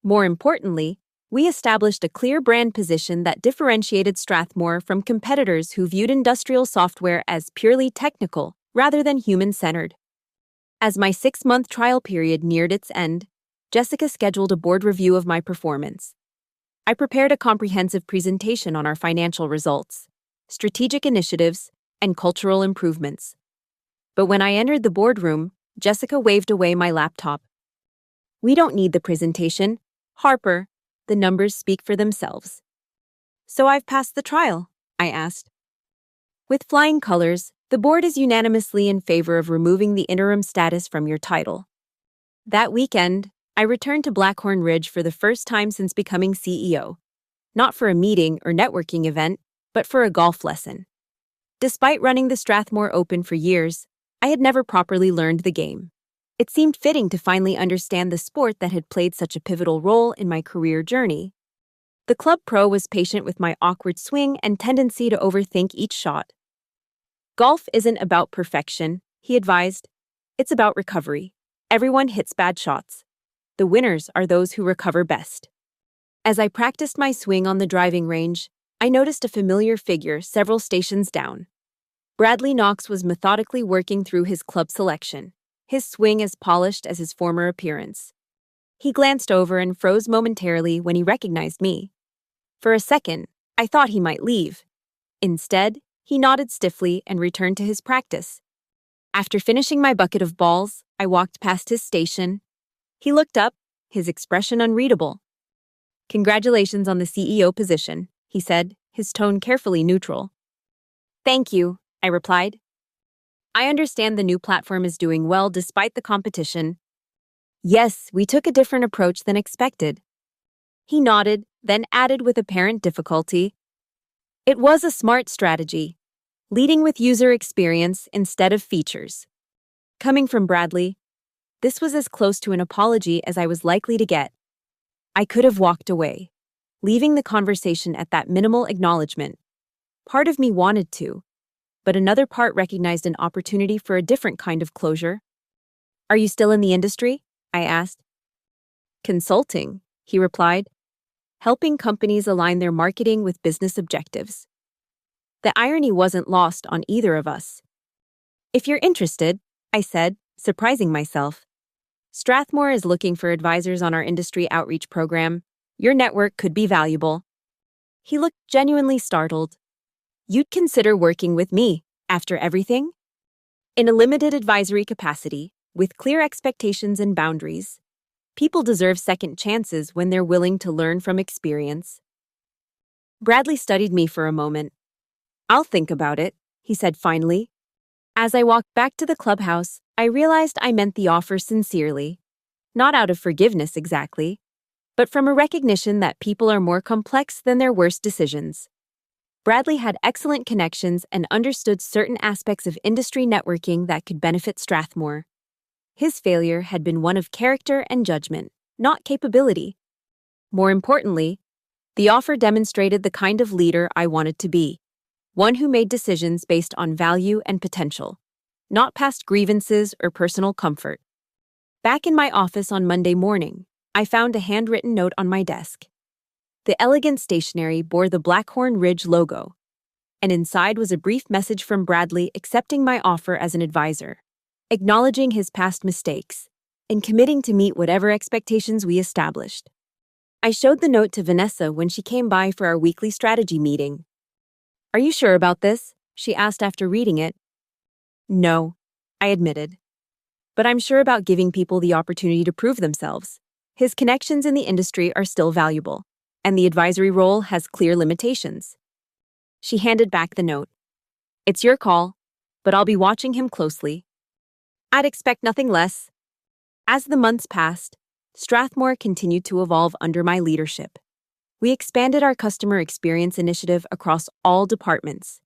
More importantly, we established a clear brand position that differentiated Strathmore from competitors who viewed industrial software as purely technical rather than human-centered. As my 6-month trial period neared its end, Jessica scheduled a board review of my performance. I prepared a comprehensive presentation on our financial results, strategic initiatives, and cultural improvements. But when I entered the boardroom, Jessica waved away my laptop. "We don't need the presentation, Harper. The numbers speak for themselves." "So I've passed the trial?" I asked. With flying colors, the board is unanimously in favor of removing the interim status from your title. That weekend, I returned to Blackhorn Ridge for the first time since becoming CEO. Not for a meeting or networking event, but for a golf lesson. Despite running the Strathmore Open for years, I had never properly learned the game. It seemed fitting to finally understand the sport that had played such a pivotal role in my career journey. The club pro was patient with my awkward swing and tendency to overthink each shot. "Golf isn't about perfection," he advised. "It's about recovery. Everyone hits bad shots. The winners are those who recover best." As I practiced my swing on the driving range, I noticed a familiar figure several stations down. Bradley Knox was methodically working through his club selection, his swing as polished as his former appearance. He glanced over and froze momentarily when he recognized me. For a second, I thought he might leave. Instead, he nodded stiffly and returned to his practice. After finishing my bucket of balls, I walked past his station. He looked up, his expression unreadable. "Congratulations on the CEO position," he said, his tone carefully neutral. "Thank you," I replied. "I understand the new platform is doing well despite the competition." "Yes, we took a different approach than expected." He nodded, then added with apparent difficulty, "It was a smart strategy, leading with user experience instead of features." Coming from Bradley, this was as close to an apology as I was likely to get. I could have walked away, leaving the conversation at that minimal acknowledgement. Part of me wanted to, but another part recognized an opportunity for a different kind of closure. "Are you still in the industry?" I asked. "Consulting," he replied, "helping companies align their marketing with business objectives." The irony wasn't lost on either of us. "If you're interested," I said, surprising myself, "Strathmore is looking for advisors on our industry outreach program. Your network could be valuable." He looked genuinely startled. "You'd consider working with me, after everything?" In a limited advisory capacity, with clear expectations and boundaries, people deserve second chances when they're willing to learn from experience. Bradley studied me for a moment. "I'll think about it," he said finally. As I walked back to the clubhouse, I realized I meant the offer sincerely. Not out of forgiveness exactly, but from a recognition that people are more complex than their worst decisions. Bradley had excellent connections and understood certain aspects of industry networking that could benefit Strathmore. His failure had been one of character and judgment, not capability. More importantly, the offer demonstrated the kind of leader I wanted to be, one who made decisions based on value and potential, not past grievances or personal comfort. Back in my office on Monday morning, I found a handwritten note on my desk. The elegant stationery bore the Blackhorn Ridge logo, and inside was a brief message from Bradley accepting my offer as an advisor, acknowledging his past mistakes, and committing to meet whatever expectations we established. I showed the note to Vanessa when she came by for our weekly strategy meeting, Are you sure about this? She asked after reading it. No, I admitted. But I'm sure about giving people the opportunity to prove themselves. His connections in the industry are still valuable, and the advisory role has clear limitations. She handed back the note. It's your call, but I'll be watching him closely. I'd expect nothing less. As the months passed, Strathmore continued to evolve under my leadership. We expanded our customer experience initiative across all departments.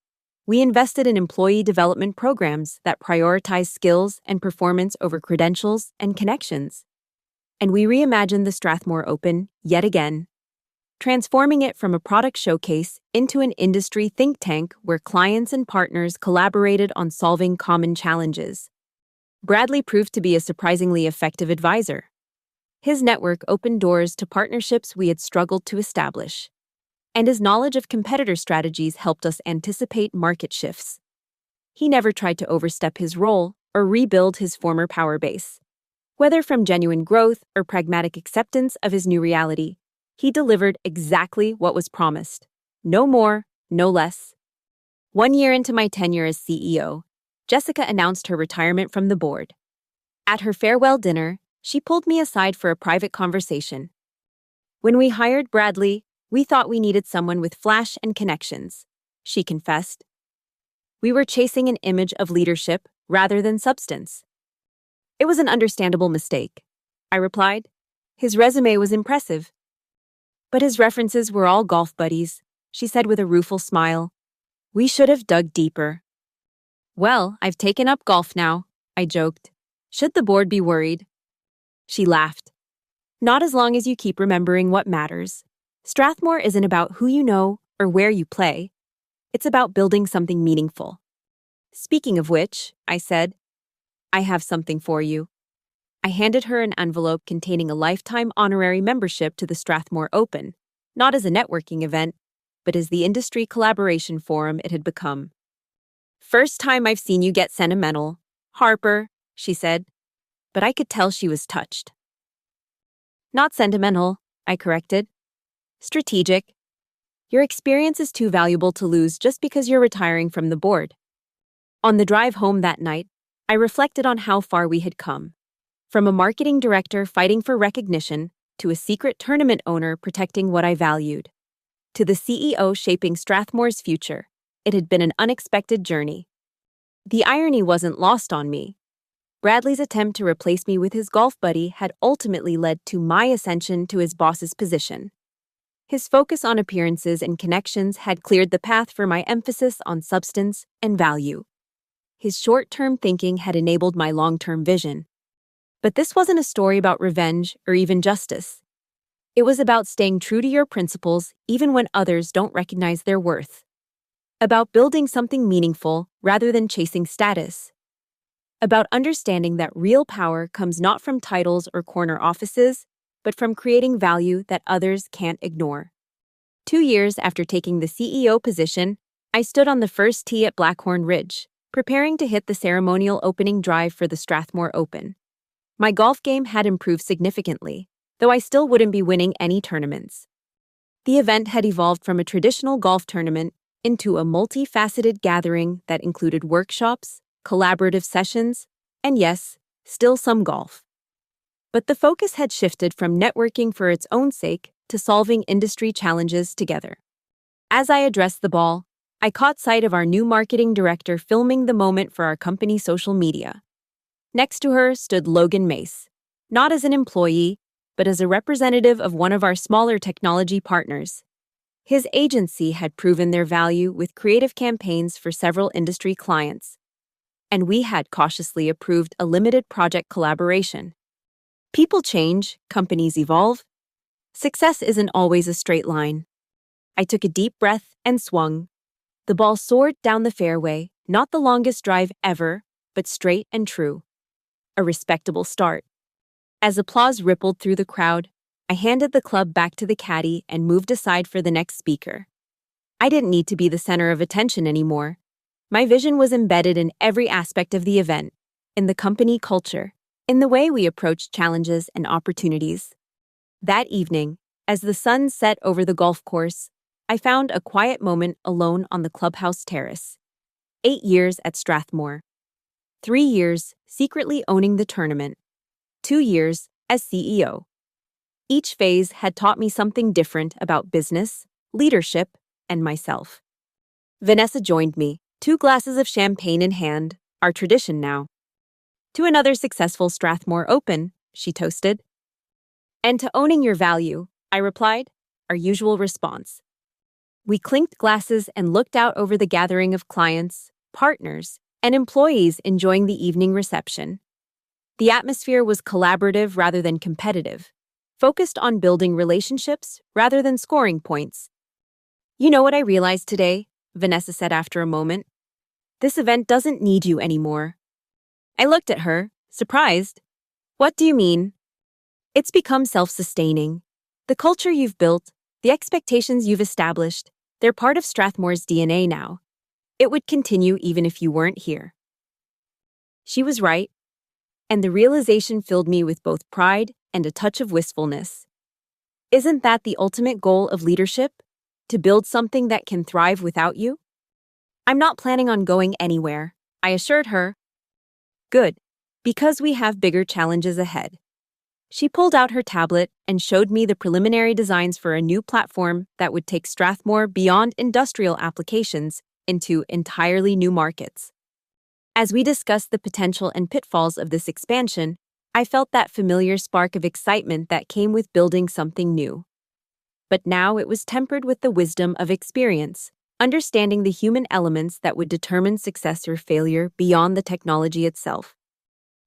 We invested in employee development programs that prioritize skills and performance over credentials and connections. And we reimagined the Strathmore Open yet again, transforming it from a product showcase into an industry think tank where clients and partners collaborated on solving common challenges. Bradley proved to be a surprisingly effective advisor. His network opened doors to partnerships we had struggled to establish, and his knowledge of competitor strategies helped us anticipate market shifts. He never tried to overstep his role or rebuild his former power base. Whether from genuine growth or pragmatic acceptance of his new reality, he delivered exactly what was promised. No more, no less. 1 year into my tenure as CEO, Jessica announced her retirement from the board. At her farewell dinner, she pulled me aside for a private conversation. When we hired Bradley, we thought we needed someone with flash and connections, she confessed. We were chasing an image of leadership rather than substance. It was an understandable mistake, I replied. His resume was impressive. But his references were all golf buddies, she said with a rueful smile. We should have dug deeper. Well, I've taken up golf now, I joked. Should the board be worried? She laughed. Not as long as you keep remembering what matters. Strathmore isn't about who you know or where you play. It's about building something meaningful. Speaking of which, I said, I have something for you. I handed her an envelope containing a lifetime honorary membership to the Strathmore Open, not as a networking event, but as the industry collaboration forum it had become. First time I've seen you get sentimental, Harper, she said, but I could tell she was touched. Not sentimental, I corrected. Strategic. Your experience is too valuable to lose just because you're retiring from the board. On the drive home that night, I reflected on how far we had come. From a marketing director fighting for recognition to a secret tournament owner protecting what I valued. To the CEO shaping Strathmore's future, it had been an unexpected journey. The irony wasn't lost on me. Bradley's attempt to replace me with his golf buddy had ultimately led to my ascension to his boss's position. His focus on appearances and connections had cleared the path for my emphasis on substance and value. His short-term thinking had enabled my long-term vision. But this wasn't a story about revenge or even justice. It was about staying true to your principles even when others don't recognize their worth. About building something meaningful rather than chasing status. About understanding that real power comes not from titles or corner offices, but from creating value that others can't ignore. 2 years after taking the CEO position, I stood on the first tee at Blackhorn Ridge, preparing to hit the ceremonial opening drive for the Strathmore Open. My golf game had improved significantly, though I still wouldn't be winning any tournaments. The event had evolved from a traditional golf tournament into a multifaceted gathering that included workshops, collaborative sessions, and yes, still some golf. But the focus had shifted from networking for its own sake to solving industry challenges together. As I addressed the ball, I caught sight of our new marketing director filming the moment for our company social media. Next to her stood Logan Mace, not as an employee, but as a representative of one of our smaller technology partners. His agency had proven their value with creative campaigns for several industry clients, and we had cautiously approved a limited project collaboration. People change, companies evolve. Success isn't always a straight line. I took a deep breath and swung. The ball soared down the fairway, not the longest drive ever, but straight and true. A respectable start. As applause rippled through the crowd, I handed the club back to the caddy and moved aside for the next speaker. I didn't need to be the center of attention anymore. My vision was embedded in every aspect of the event, in the company culture, in the way we approached challenges and opportunities. That evening, as the sun set over the golf course, I found a quiet moment alone on the clubhouse terrace. 8 years at Strathmore. 3 years secretly owning the tournament. 2 years as CEO. Each phase had taught me something different about business, leadership, and myself. Vanessa joined me, 2 glasses of champagne in hand, our tradition now. To another successful Strathmore Open, she toasted. And to owning your value, I replied, our usual response. We clinked glasses and looked out over the gathering of clients, partners, and employees enjoying the evening reception. The atmosphere was collaborative rather than competitive, focused on building relationships rather than scoring points. You know what I realized today? Vanessa said after a moment. This event doesn't need you anymore. I looked at her, surprised. What do you mean? It's become self-sustaining. The culture you've built, the expectations you've established, they're part of Strathmore's DNA now. It would continue even if you weren't here. She was right, and the realization filled me with both pride and a touch of wistfulness. Isn't that the ultimate goal of leadership? To build something that can thrive without you? I'm not planning on going anywhere, I assured her. Good, because we have bigger challenges ahead. She pulled out her tablet and showed me the preliminary designs for a new platform that would take Strathmore beyond industrial applications into entirely new markets. As we discussed the potential and pitfalls of this expansion, I felt that familiar spark of excitement that came with building something new. But now it was tempered with the wisdom of experience, understanding the human elements that would determine success or failure beyond the technology itself.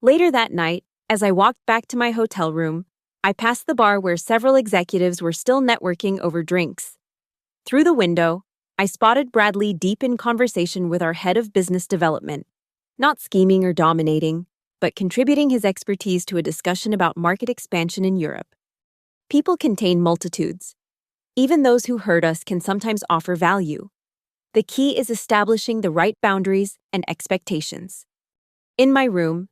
Later that night, as I walked back to my hotel room, I passed the bar where several executives were still networking over drinks. Through the window, I spotted Bradley deep in conversation with our head of business development, not scheming or dominating, but contributing his expertise to a discussion about market expansion in Europe. People contain multitudes. Even those who hurt us can sometimes offer value. The key is establishing the right boundaries and expectations. In my room,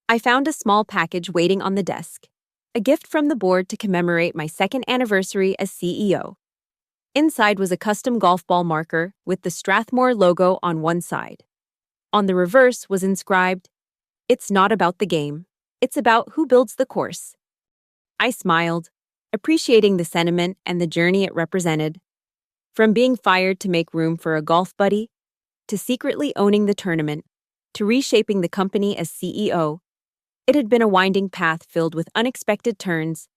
I found a small package waiting on the desk, a gift from the board to commemorate my second anniversary as CEO. Inside was a custom golf ball marker with the Strathmore logo on one side. On the reverse was inscribed, "It's not about the game, it's about who builds the course." I smiled, appreciating the sentiment and the journey it represented. From being fired to make room for a golf buddy, to secretly owning the tournament, to reshaping the company as CEO, it had been a winding path filled with unexpected turns.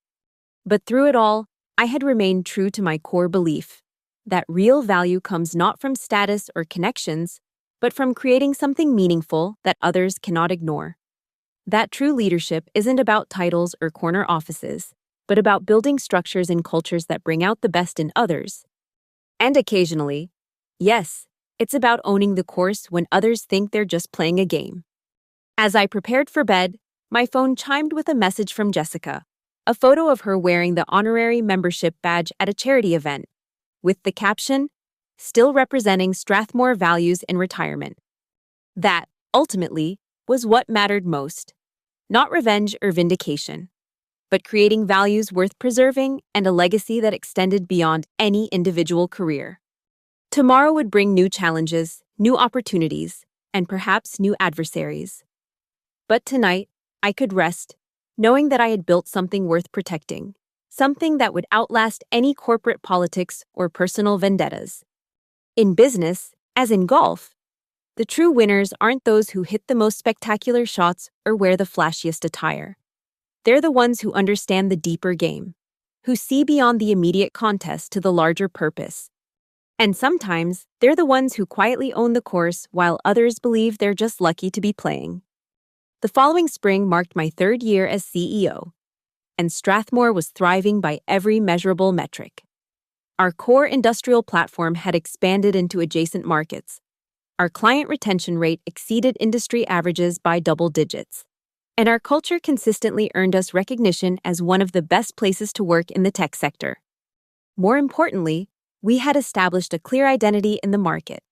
But through it all, I had remained true to my core belief that real value comes not from status or connections, but from creating something meaningful that others cannot ignore. That true leadership isn't about titles or corner offices, but about building structures and cultures that bring out the best in others. And occasionally, yes, it's about owning the course when others think they're just playing a game. As I prepared for bed, my phone chimed with a message from Jessica, a photo of her wearing the honorary membership badge at a charity event, with the caption, "Still representing Strathmore values in retirement." That, ultimately, was what mattered most. Not revenge or vindication, but creating values worth preserving and a legacy that extended beyond any individual career. Tomorrow would bring new challenges, new opportunities, and perhaps new adversaries. But tonight, I could rest, knowing that I had built something worth protecting, something that would outlast any corporate politics or personal vendettas. In business, as in golf, the true winners aren't those who hit the most spectacular shots or wear the flashiest attire. They're the ones who understand the deeper game, who see beyond the immediate contest to the larger purpose. And sometimes, they're the ones who quietly own the course while others believe they're just lucky to be playing. The following spring marked my 3rd year as CEO, and Strathmore was thriving by every measurable metric. Our core industrial platform had expanded into adjacent markets. Our client retention rate exceeded industry averages by double digits, and our culture consistently earned us recognition as one of the best places to work in the tech sector. More importantly, we had established a clear identity in the market,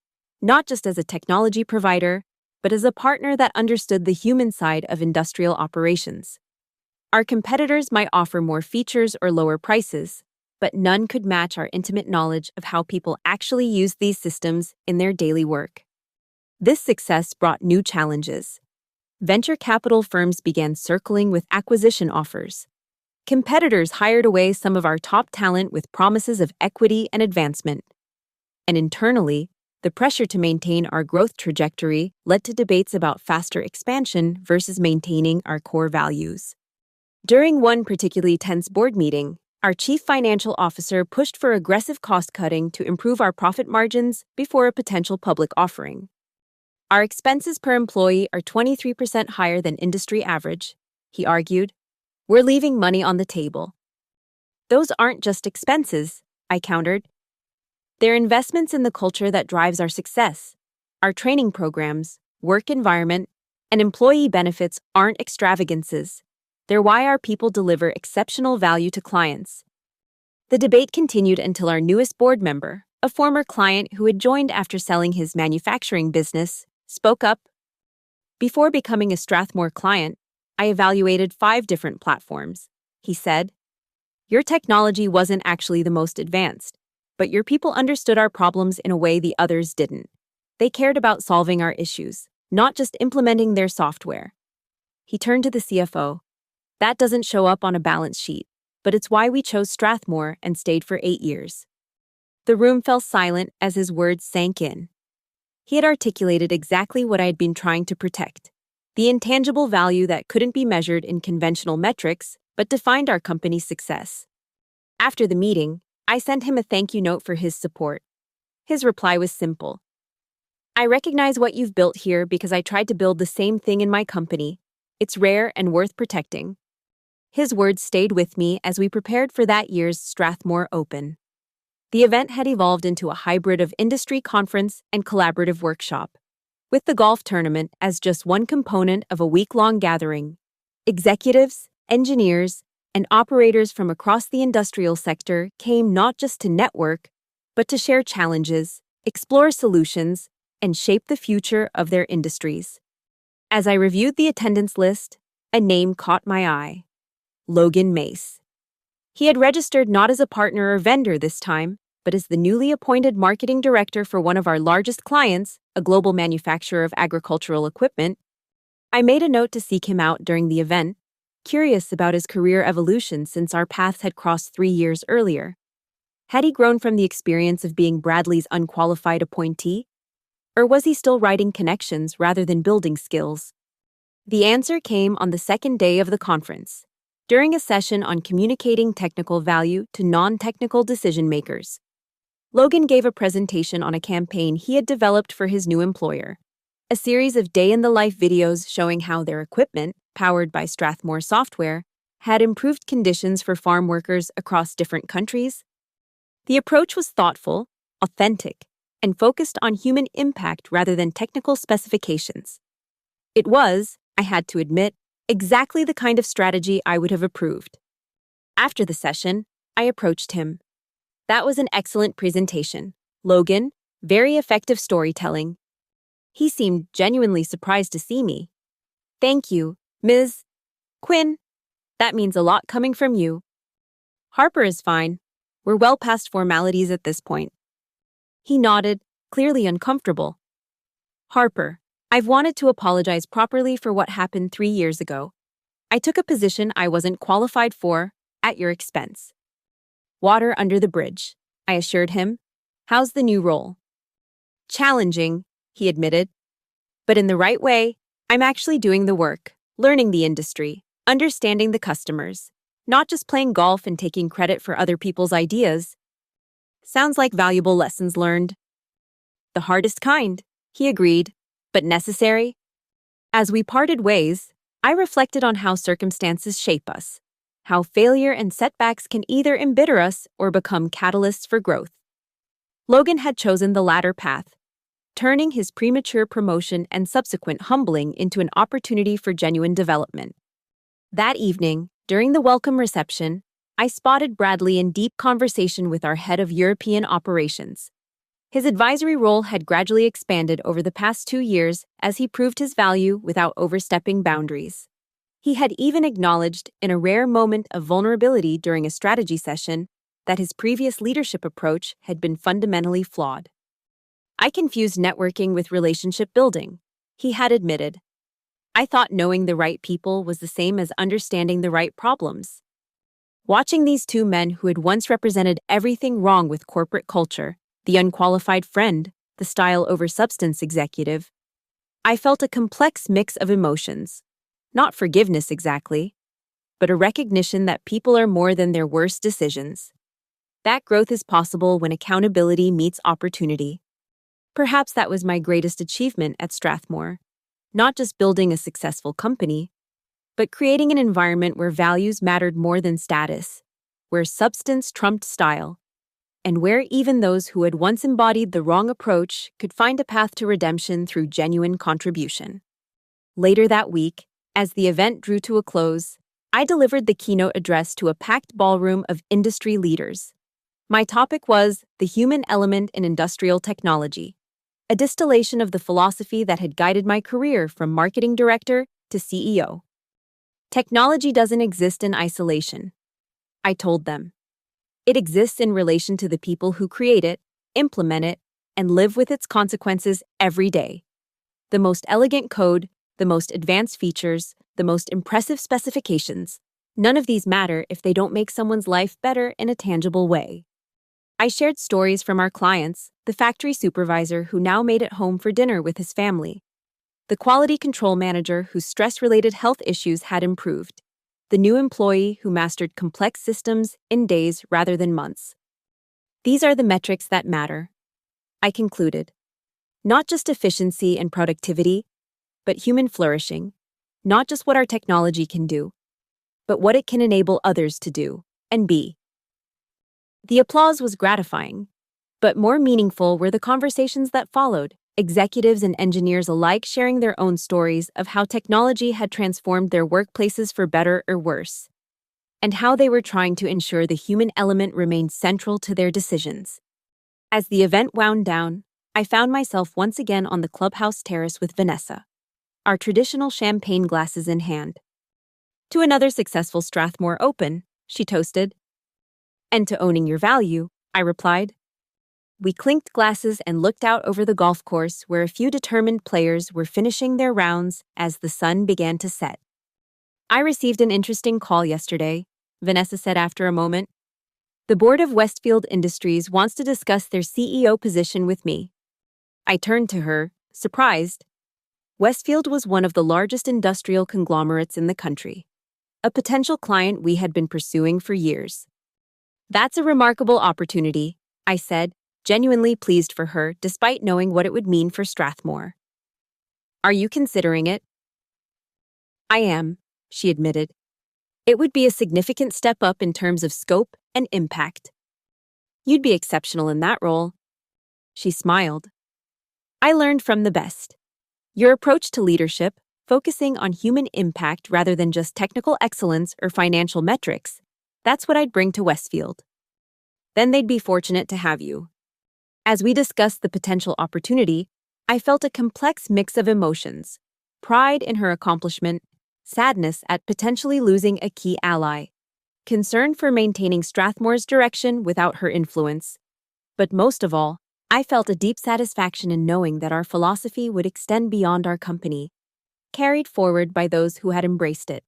not just as a technology provider, but as a partner that understood the human side of industrial operations. Our competitors might offer more features or lower prices, but none could match our intimate knowledge of how people actually use these systems in their daily work. This success brought new challenges. Venture capital firms began circling with acquisition offers. Competitors hired away some of our top talent with promises of equity and advancement. And internally, the pressure to maintain our growth trajectory led to debates about faster expansion versus maintaining our core values. During one particularly tense board meeting, our chief financial officer pushed for aggressive cost-cutting to improve our profit margins before a potential public offering. Our expenses per employee are 23% higher than industry average, he argued. We're leaving money on the table. Those aren't just expenses, I countered. They're investments in the culture that drives our success. Our training programs, work environment, and employee benefits aren't extravagances. They're why our people deliver exceptional value to clients. The debate continued until our newest board member, a former client who had joined after selling his manufacturing business, spoke up. Before becoming a Strathmore client, I evaluated 5 different platforms, he said. Your technology wasn't actually the most advanced, but your people understood our problems in a way the others didn't. They cared about solving our issues, not just implementing their software. He turned to the CFO. That doesn't show up on a balance sheet, but it's why we chose Strathmore and stayed for 8 years. The room fell silent as his words sank in. He had articulated exactly what I had been trying to protect, the intangible value that couldn't be measured in conventional metrics, but defined our company's success. After the meeting, I sent him a thank you note for his support. His reply was simple. I recognize what you've built here because I tried to build the same thing in my company. It's rare and worth protecting. His words stayed with me as we prepared for that year's Strathmore Open. The event had evolved into a hybrid of industry conference and collaborative workshop, with the golf tournament as just one component of a week-long gathering. Executives, engineers, and operators from across the industrial sector came not just to network, but to share challenges, explore solutions, and shape the future of their industries. As I reviewed the attendance list, a name caught my eye. Logan Mace. He had registered not as a partner or vendor this time, but as the newly appointed marketing director for one of our largest clients, a global manufacturer of agricultural equipment. I made a note to seek him out during the event, curious about his career evolution since our paths had crossed 3 years earlier. Had he grown from the experience of being Bradley's unqualified appointee? Or was he still writing connections rather than building skills? The answer came on the second day of the conference, during a session on communicating technical value to non-technical decision-makers. Logan gave a presentation on a campaign he had developed for his new employer, a series of day-in-the-life videos showing how their equipment, powered by Strathmore software, had improved conditions for farm workers across different countries. The approach was thoughtful, authentic, and focused on human impact rather than technical specifications. It was, I had to admit, exactly the kind of strategy I would have approved. After the session, I approached him. That was an excellent presentation, Logan. Very effective storytelling. He seemed genuinely surprised to see me. Thank you, Ms. Quinn. That means a lot coming from you. Harper is fine. We're well past formalities at this point. He nodded, clearly uncomfortable. Harper, I've wanted to apologize properly for what happened 3 years ago. I took a position I wasn't qualified for, at your expense. Water under the bridge, I assured him. How's the new role? Challenging, he admitted. But in the right way, I'm actually doing the work, learning the industry, understanding the customers, not just playing golf and taking credit for other people's ideas. Sounds like valuable lessons learned. The hardest kind, he agreed, but necessary. As we parted ways, I reflected on how circumstances shape us, how failure and setbacks can either embitter us or become catalysts for growth. Logan had chosen the latter path, turning his premature promotion and subsequent humbling into an opportunity for genuine development. That evening, during the welcome reception, I spotted Bradley in deep conversation with our head of European operations. His advisory role had gradually expanded over the past 2 years as he proved his value without overstepping boundaries. He had even acknowledged, in a rare moment of vulnerability during a strategy session, that his previous leadership approach had been fundamentally flawed. I confused networking with relationship building, he had admitted. I thought knowing the right people was the same as understanding the right problems. Watching these two men who had once represented everything wrong with corporate culture, the unqualified friend, the style over substance executive, I felt a complex mix of emotions. Not forgiveness exactly, but a recognition that people are more than their worst decisions. That growth is possible when accountability meets opportunity. Perhaps that was my greatest achievement at Strathmore. Not just building a successful company, but creating an environment where values mattered more than status, where substance trumped style, and where even those who had once embodied the wrong approach could find a path to redemption through genuine contribution. Later that week, as the event drew to a close, I delivered the keynote address to a packed ballroom of industry leaders. My topic was the human element in industrial technology, a distillation of the philosophy that had guided my career from marketing director to CEO. Technology doesn't exist in isolation, I told them. It exists in relation to the people who create it, implement it, and live with its consequences every day. The most elegant code, the most advanced features, the most impressive specifications, none of these matter if they don't make someone's life better in a tangible way. I shared stories from our clients, the factory supervisor who now made it home for dinner with his family, the quality control manager whose stress-related health issues had improved, the new employee who mastered complex systems in days rather than months. These are the metrics that matter, I concluded. Not just efficiency and productivity, but human flourishing. Not just what our technology can do, but what it can enable others to do and be. The applause was gratifying, but more meaningful were the conversations that followed, executives and engineers alike sharing their own stories of how technology had transformed their workplaces for better or worse, and how they were trying to ensure the human element remained central to their decisions. As the event wound down, I found myself once again on the clubhouse terrace with Vanessa, our traditional champagne glasses in hand. To another successful Strathmore Open, she toasted. And to owning your value, I replied. We clinked glasses and looked out over the golf course where a few determined players were finishing their rounds as the sun began to set. I received an interesting call yesterday, Vanessa said after a moment. The board of Westfield Industries wants to discuss their CEO position with me. I turned to her, surprised. Westfield was one of the largest industrial conglomerates in the country, a potential client we had been pursuing for years. That's a remarkable opportunity, I said, genuinely pleased for her despite knowing what it would mean for Strathmore. Are you considering it? I am, she admitted. It would be a significant step up in terms of scope and impact. You'd be exceptional in that role. She smiled. I learned from the best. Your approach to leadership, focusing on human impact rather than just technical excellence or financial metrics, that's what I'd bring to Westfield. Then they'd be fortunate to have you. As we discussed the potential opportunity, I felt a complex mix of emotions, pride in her accomplishment, sadness at potentially losing a key ally, concern for maintaining Strathmore's direction without her influence. But most of all, I felt a deep satisfaction in knowing that our philosophy would extend beyond our company, carried forward by those who had embraced it.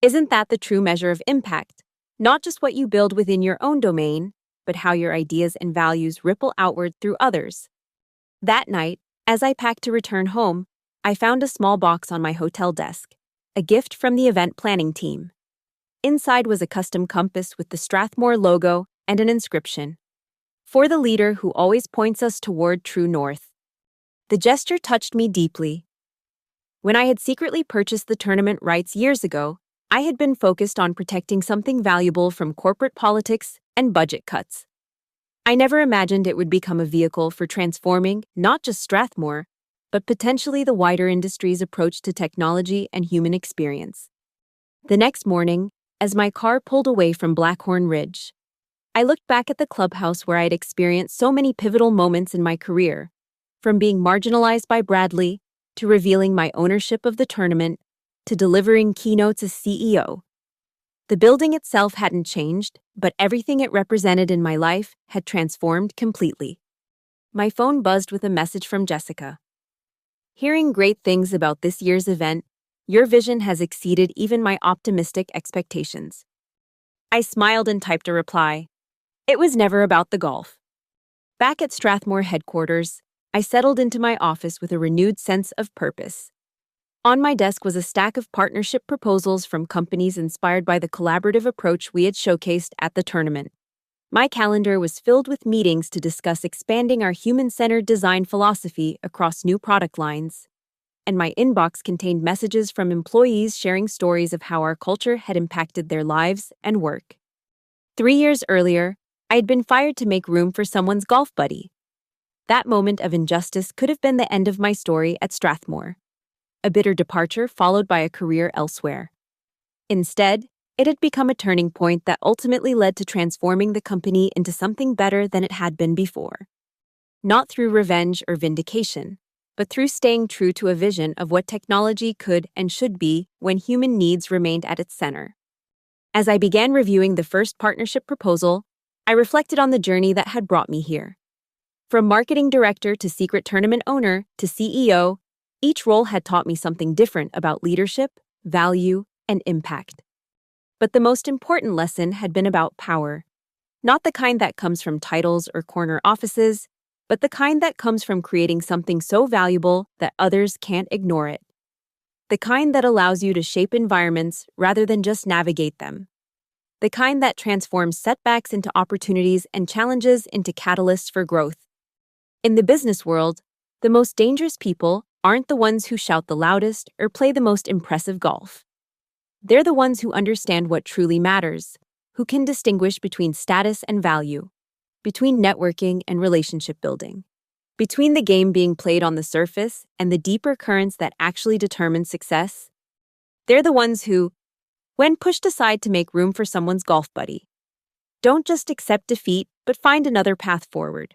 Isn't that the true measure of impact? Not just what you build within your own domain, but how your ideas and values ripple outward through others. That night, as I packed to return home, I found a small box on my hotel desk, a gift from the event planning team. Inside was a custom compass with the Strathmore logo and an inscription, "For the leader who always points us toward true north." The gesture touched me deeply. When I had secretly purchased the tournament rights years ago, I had been focused on protecting something valuable from corporate politics and budget cuts. I never imagined it would become a vehicle for transforming not just Strathmore, but potentially the wider industry's approach to technology and human experience. The next morning, as my car pulled away from Blackhorn Ridge, I looked back at the clubhouse where I had experienced so many pivotal moments in my career, from being marginalized by Bradley, to revealing my ownership of the tournament, to delivering keynotes as CEO. The building itself hadn't changed, but everything it represented in my life had transformed completely. My phone buzzed with a message from Jessica. Hearing great things about this year's event, your vision has exceeded even my optimistic expectations. I smiled and typed a reply. It was never about the golf. Back at Strathmore headquarters, I settled into my office with a renewed sense of purpose. On my desk was a stack of partnership proposals from companies inspired by the collaborative approach we had showcased at the tournament. My calendar was filled with meetings to discuss expanding our human-centered design philosophy across new product lines, and my inbox contained messages from employees sharing stories of how our culture had impacted their lives and work. 3 years earlier, I had been fired to make room for someone's golf buddy. That moment of injustice could have been the end of my story at Strathmore, a bitter departure followed by a career elsewhere. Instead, it had become a turning point that ultimately led to transforming the company into something better than it had been before. Not through revenge or vindication, but through staying true to a vision of what technology could and should be when human needs remained at its center. As I began reviewing the first partnership proposal, I reflected on the journey that had brought me here. From marketing director to secret tournament owner to CEO, each role had taught me something different about leadership, value, and impact. But the most important lesson had been about power. Not the kind that comes from titles or corner offices, but the kind that comes from creating something so valuable that others can't ignore it. The kind that allows you to shape environments rather than just navigate them. The kind that transforms setbacks into opportunities and challenges into catalysts for growth. In the business world, the most dangerous people aren't the ones who shout the loudest or play the most impressive golf. They're the ones who understand what truly matters, who can distinguish between status and value, between networking and relationship building, between the game being played on the surface and the deeper currents that actually determine success. They're the ones who, when pushed aside to make room for someone's golf buddy, don't just accept defeat but find another path forward.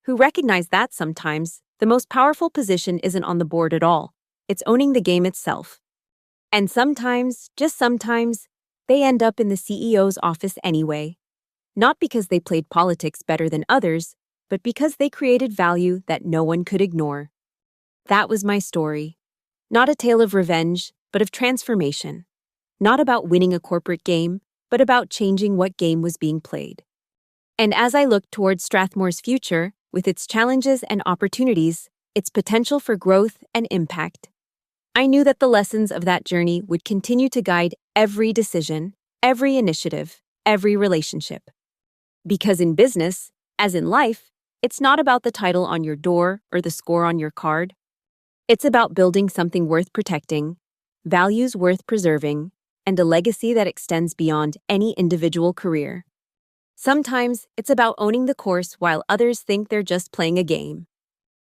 Who recognize that sometimes the most powerful position isn't on the board at all, it's owning the game itself. And sometimes, just sometimes, they end up in the CEO's office anyway. Not because they played politics better than others, but because they created value that no one could ignore. That was my story. Not a tale of revenge, but of transformation. Not about winning a corporate game, but about changing what game was being played. And as I looked towards Strathmore's future, with its challenges and opportunities, its potential for growth and impact, I knew that the lessons of that journey would continue to guide every decision, every initiative, every relationship. Because in business, as in life, it's not about the title on your door or the score on your card. It's about building something worth protecting, values worth preserving, and a legacy that extends beyond any individual career. Sometimes it's about owning the course while others think they're just playing a game.